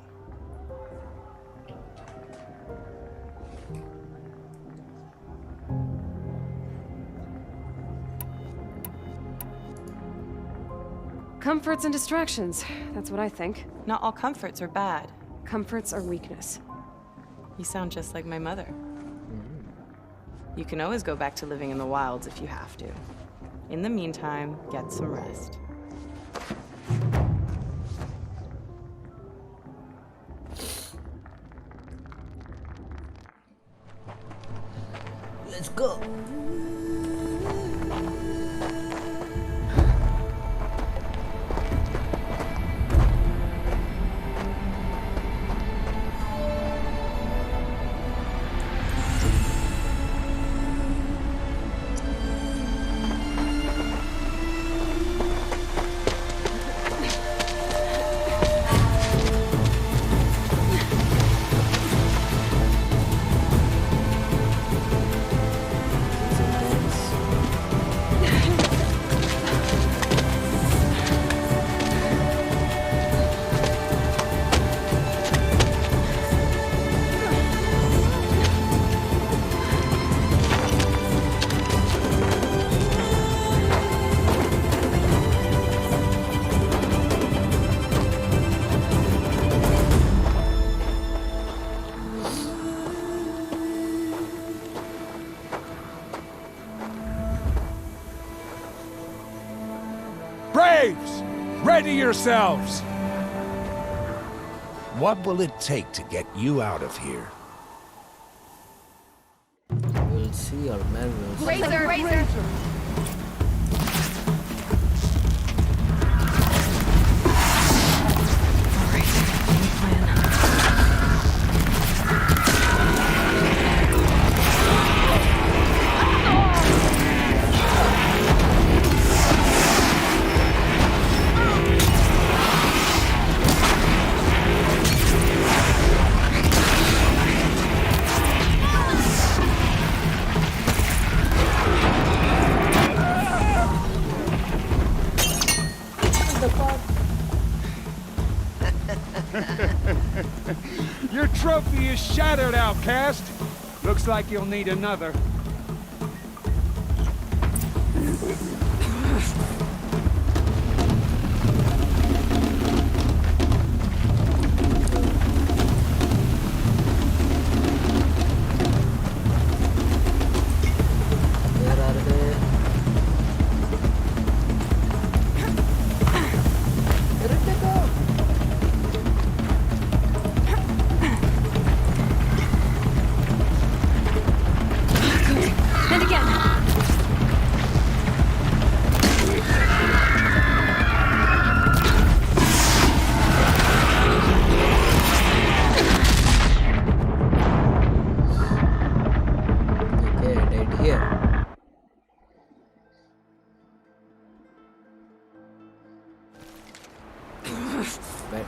Comforts and distractions. That's what I think. Not all comforts are bad. Comforts are weakness. You sound just like my mother. You can always go back to living in the wilds if you have to. In the meantime, get some rest. Let's go. Braves, ready yourselves! What will it take to get you out of here? We'll see, or man will see. Razor! Your trophy is shattered, outcast. Looks like you'll need another. Where are they? Where did they go? And again! Okay, dead here. Bad.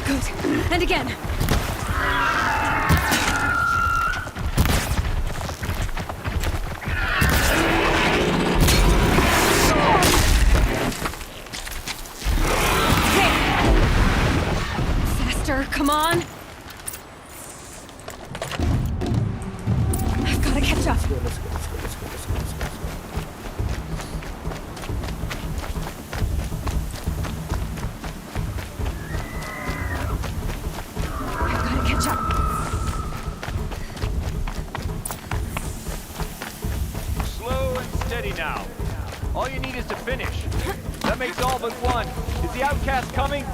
Good. And again! Faster, come on! I've gotta catch up. Let's go. I've gotta catch up. Slow and steady now. All you need is to finish. That makes all but one. Is the outcast coming?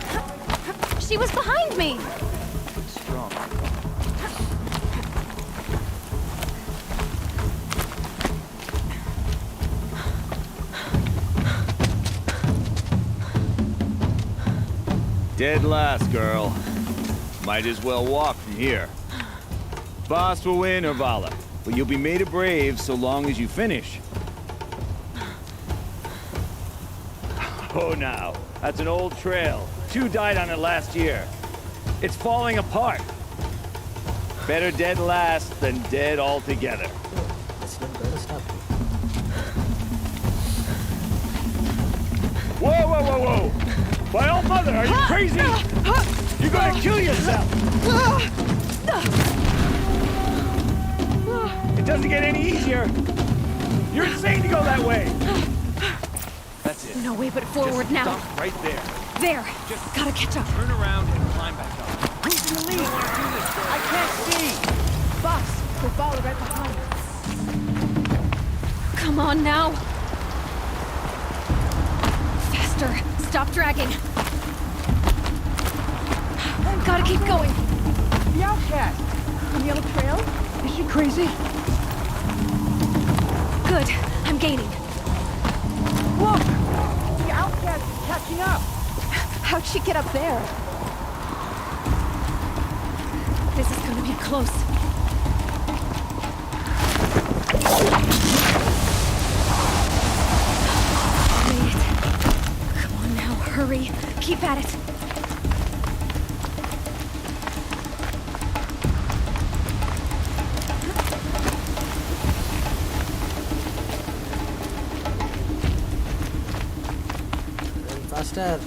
She was behind me! Strong. Dead last, girl. Might as well walk from here. Boss will win or Vala, but you'll be made a brave so long as you finish. Oh, now. That's an old trail. 2 died on it last year. It's falling apart. Better dead last than dead altogether. That's not gonna stop. Whoa! By all mother, are you crazy? You're gonna kill yourself! It doesn't get any easier. You're insane to go that way. That's it. No way but forward Just now. stop right there. There! Gotta catch up. Turn around and climb back up. Who's in the lead? I can't see! Boss, we'll follow right behind. Come on now! Faster! Stop dragging! Gotta keep going! The outcast! On the old trail? Is she crazy? Good. I'm gaining. Look! The outcast is catching up! How'd she get up there? This is gonna be close. Made it. Come on now, hurry. Keep at it. Faster.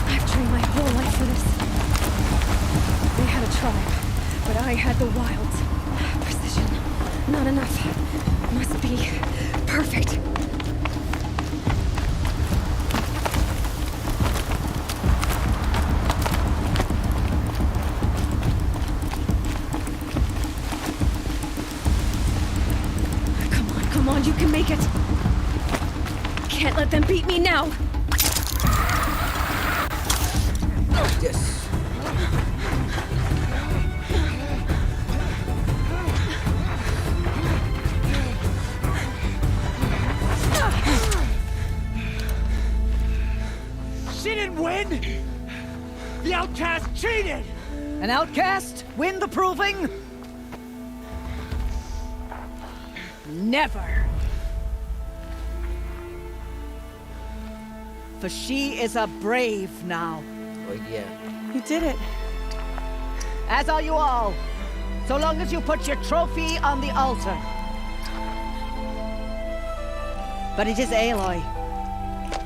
I've trained my whole life for this. They had a tribe, but I had the wilds. Precision. Not enough. Must be perfect. Come on, you can make it. can't let them beat me now! Yes. She didn't win! The outcast cheated! An outcast win the proving? Never! For she is a brave now. Oh yeah. You did it. As are you all. So long as you put your trophy on the altar. But it is Aloy.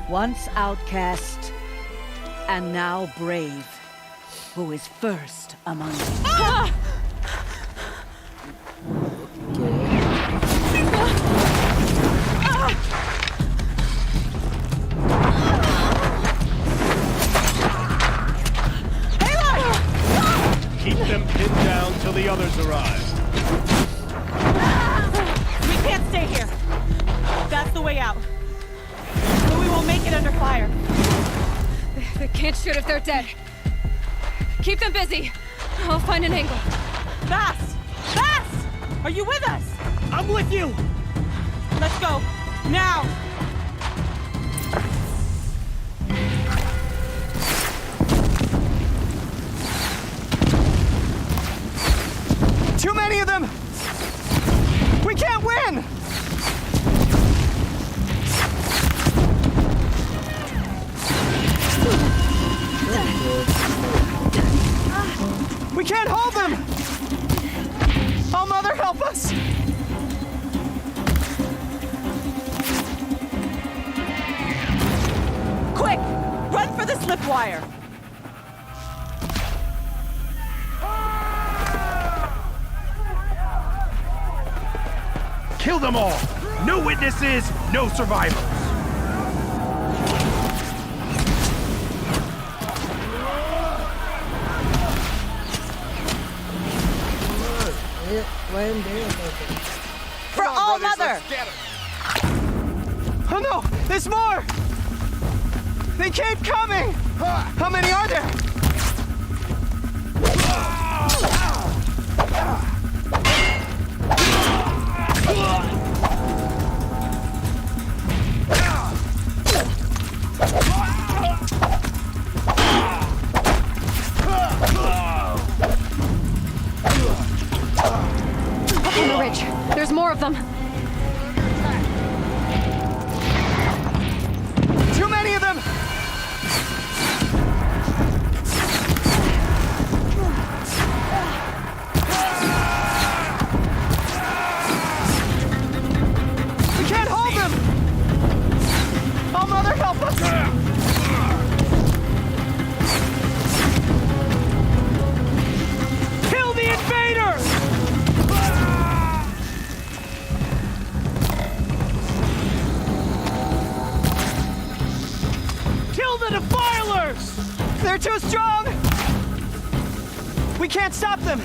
Once outcast, and now brave, who is first among you. Ah! Keep them pinned down till the others arrive. We can't stay here. That's the way out. But we won't make it under fire. They can't shoot if they're dead. Keep them busy. I'll find an angle. Fast! Fast! Are you with us? I'm with you! Let's go. Now! Too many of them! We can't win! We can't hold them! Oh, Mother, help us! Quick! Run for the slip wire! Kill them all! No witnesses, no survivors! Why am there? For all Mother! Oh no! There's more! They keep coming! How many are there? Up on the ridge. There's more of them. Too many of them! We can't hold them! Oh, Mother, help us! Kill the invaders! Kill the defilers! They're too strong! We can't stop them!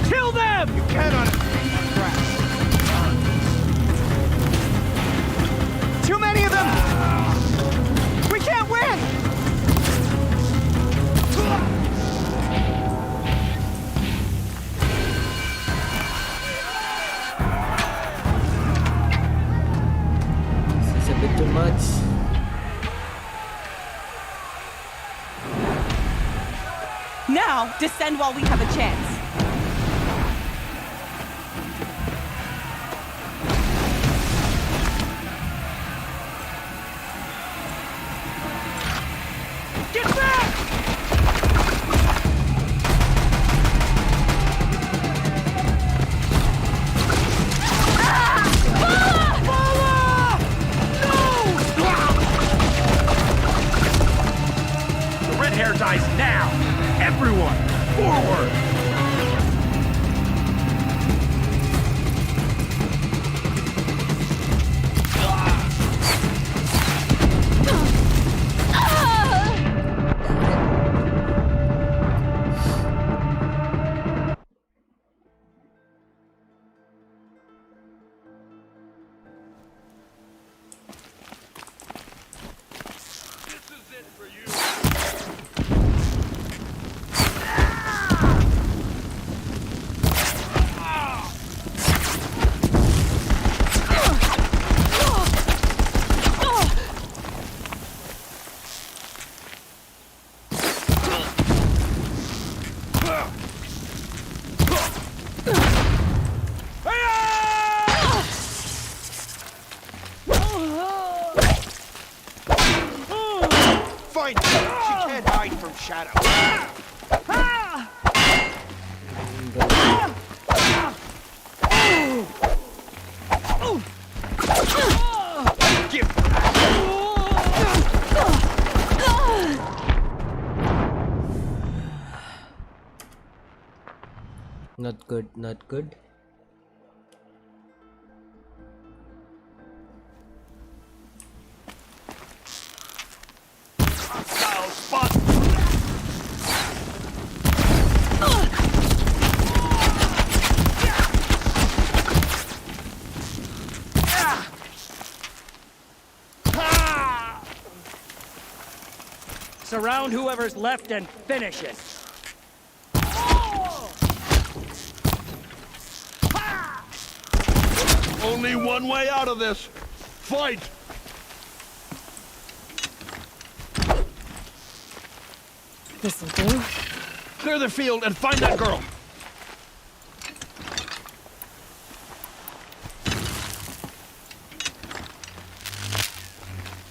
Kill them! You cannot escape trap. Too many of them! We can't win! This is a bit too much. Now, descend while we have a chance. Get back! The red hair dies now! Everyone, forward! Shadow. Not good, not good. Surround whoever's left and finish it. Only one way out of this. Fight! This'll do. Clear the field and find that girl.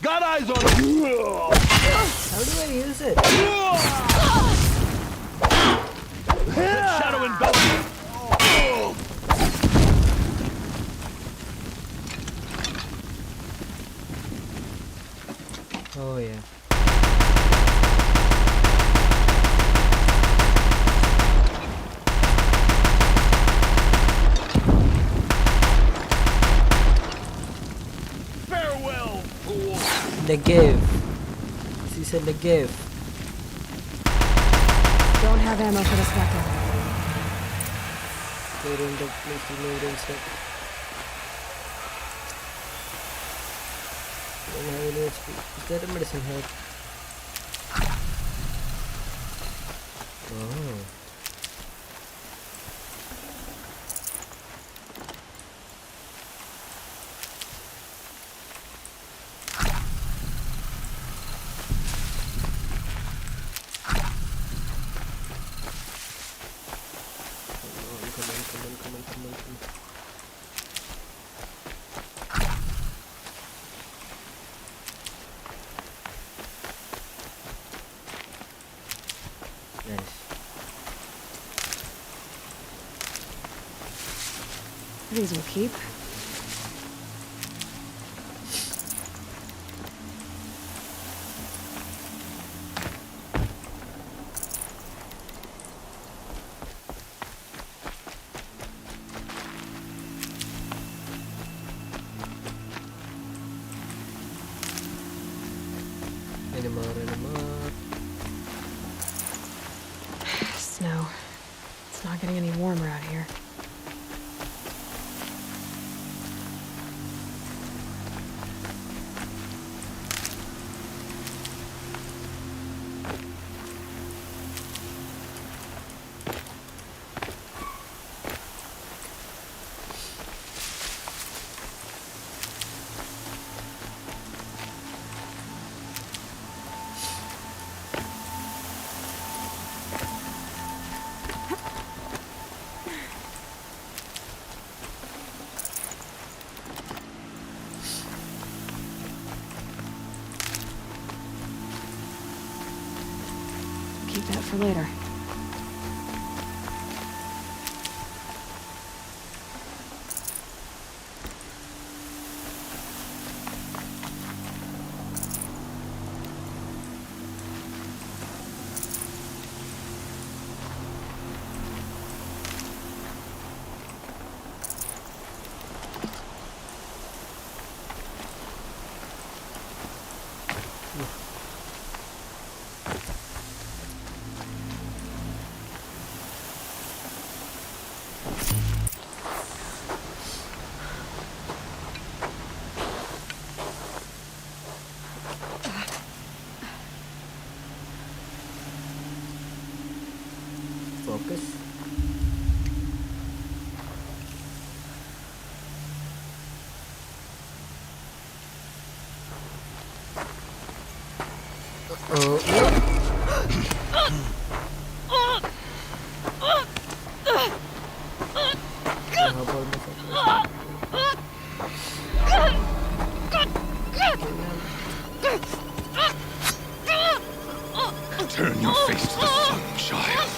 Got eyes on him. How do I use it? Shadow enveloped. Oh yeah. Farewell, fool. Negev. She said Negev. Don't have ammo for this weapon. They're in the place to load and stuff. Don't have any HP. Is there a medicine here? Oh. Come on. Nice. These will keep. Anymore. Snow. It's not getting any warmer out here. Keep that for later. Focus. Turn your face to the sun, child.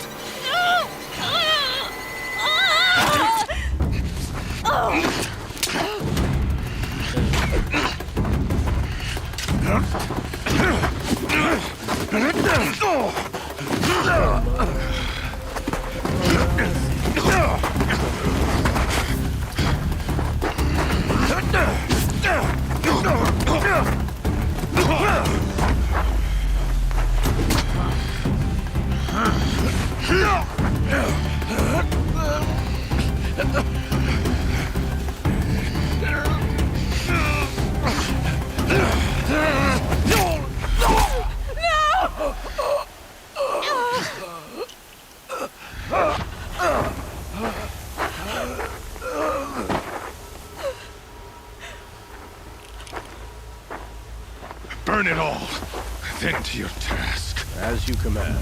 Burn it all, then to your task. As you command.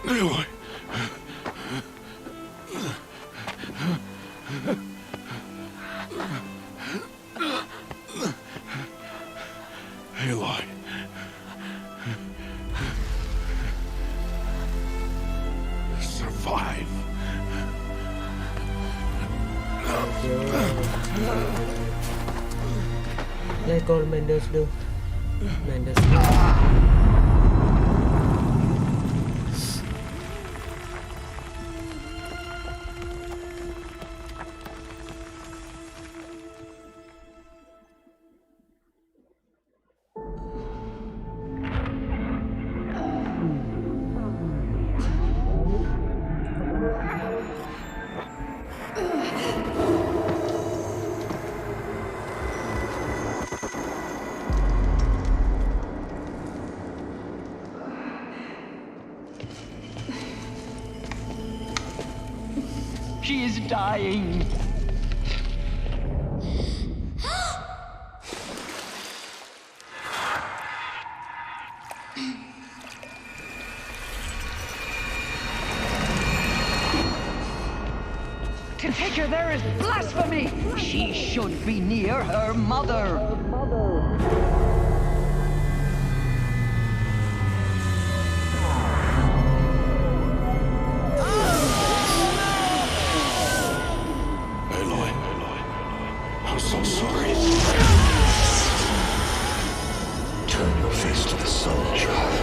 Aloy. Aloy. Survive. Like all Menders do. Menders. She is dying. To take her there is blasphemy. She should be near her mother. I'm so sorry. Turn your face to the sun, child.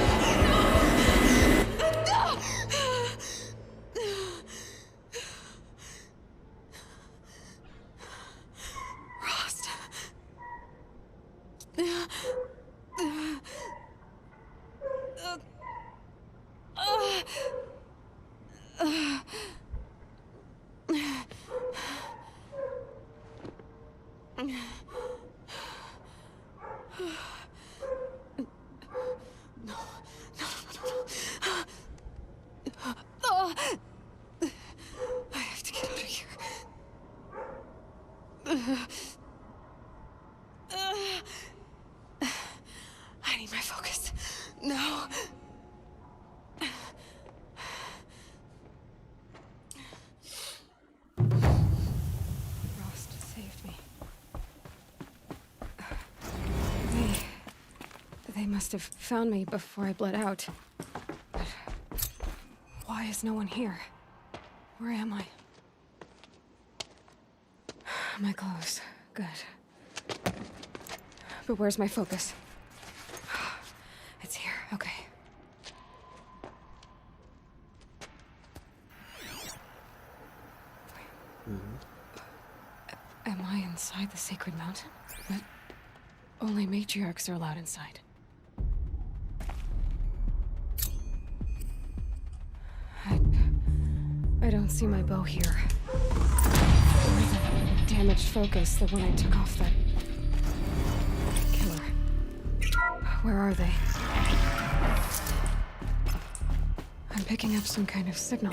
I have to get out of here. I need my focus. No. Rost saved me. They must have found me before I bled out. But why is no one here? Where am I? My clothes. Good. But where's my focus? It's here. Okay. Am I inside the sacred mountain? But only matriarchs are allowed inside. I don't see my bow here. Or the damaged focus, the one I took off that killer. Where are they? I'm picking up some kind of signal.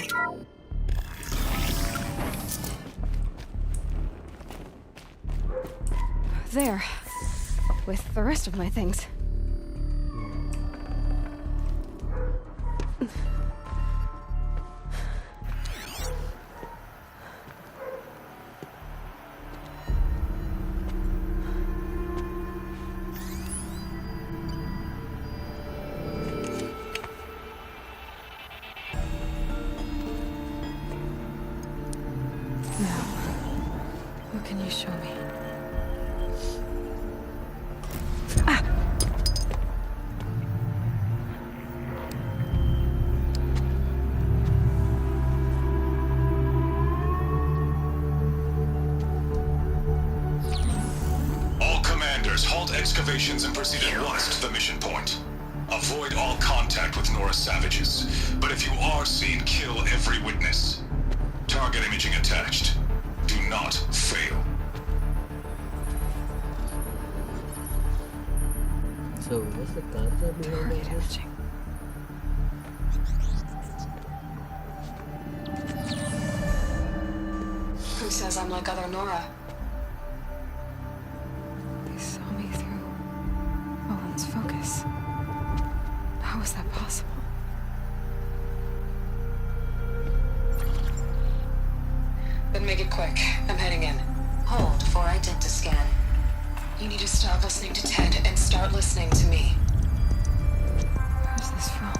There. With the rest of my things. What can you show me? All commanders, halt excavations and proceed at once to the mission point. Avoid all contact with Nora savages, but if you are seen, kill every witness. Target imaging attached. Do not fail. So, what's the concept behind all this? Who says I'm like other Nora? They saw me through Owen's focus. How is that possible? Then make it quick. I'm heading in. Hold for identiscan. You need to stop listening to Ted and start listening to me. Where's this from?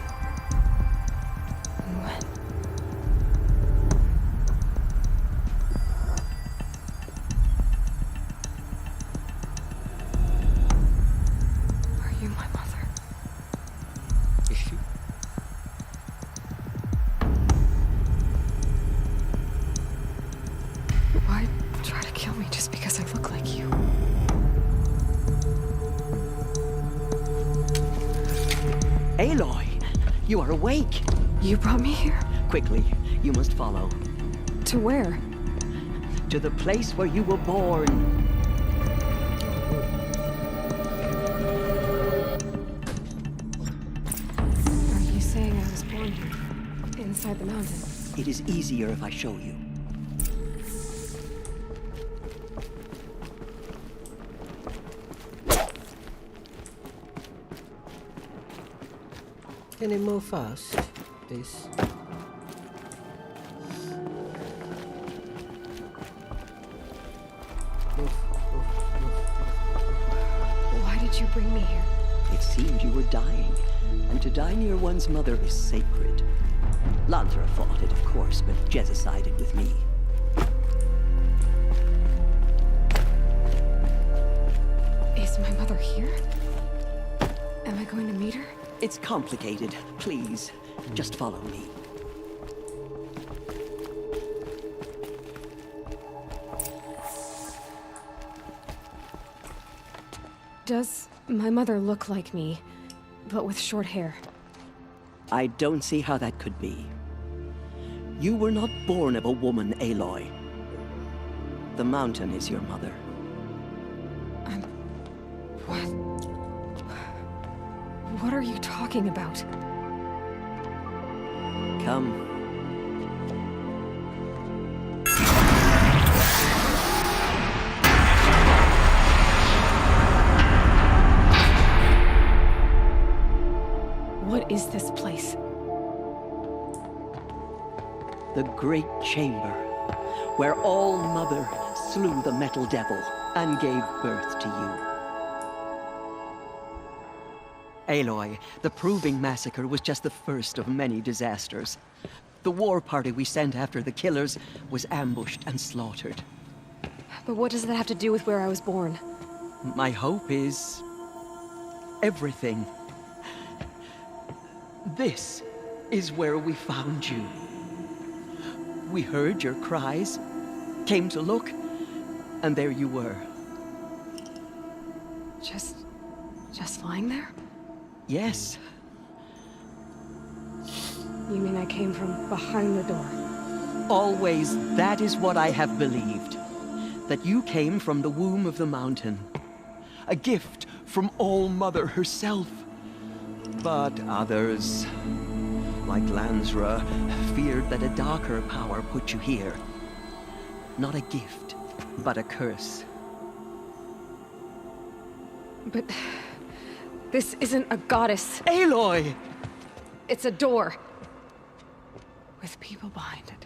And when? Are you my mother? Is she? Why try to kill me just because I look like you? Aloy, you are awake. You brought me here? Quickly, you must follow. To where? To the place where you were born. Are you saying I was born here? Inside the mountain? It is easier if I show you. Can you move fast, please? Why did you bring me here? It seemed you were dying, and to die near one's mother is sacred. Lanthra fought it, of course, but Jezza sided with me. Is my mother here? Am I going to meet her? It's complicated. Please, just follow me. Does my mother look like me, but with short hair? I don't see how that could be. You were not born of a woman, Aloy. The mountain is your mother. What are you talking about? Come. What is this place? The Great Chamber, where All Mother slew the Metal Devil and gave birth to you. Aloy, the Proving Massacre was just the first of many disasters. The war party we sent after the killers was ambushed and slaughtered. But what does that have to do with where I was born? My hope is everything. This is where we found you. We heard your cries, came to look, and there you were. Just lying there? Yes. You mean I came from behind the door? Always, that is what I have believed. That you came from the womb of the mountain. A gift from All Mother herself. But others, like Lansra, feared that a darker power put you here. Not a gift, but a curse. But this isn't a goddess. Aloy! It's a door. With people behind it.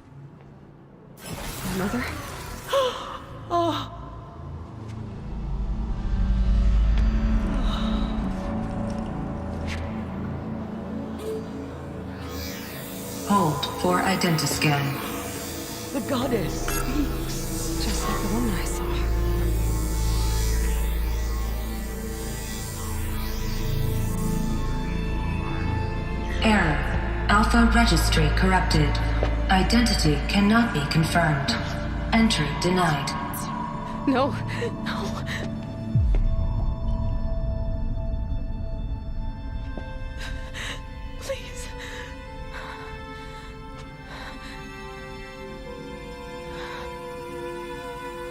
My mother? Oh. Hold for identiscan. The goddess speaks. Just like the woman I saw. Error. Alpha registry corrupted. Identity cannot be confirmed. Entry denied. No, no.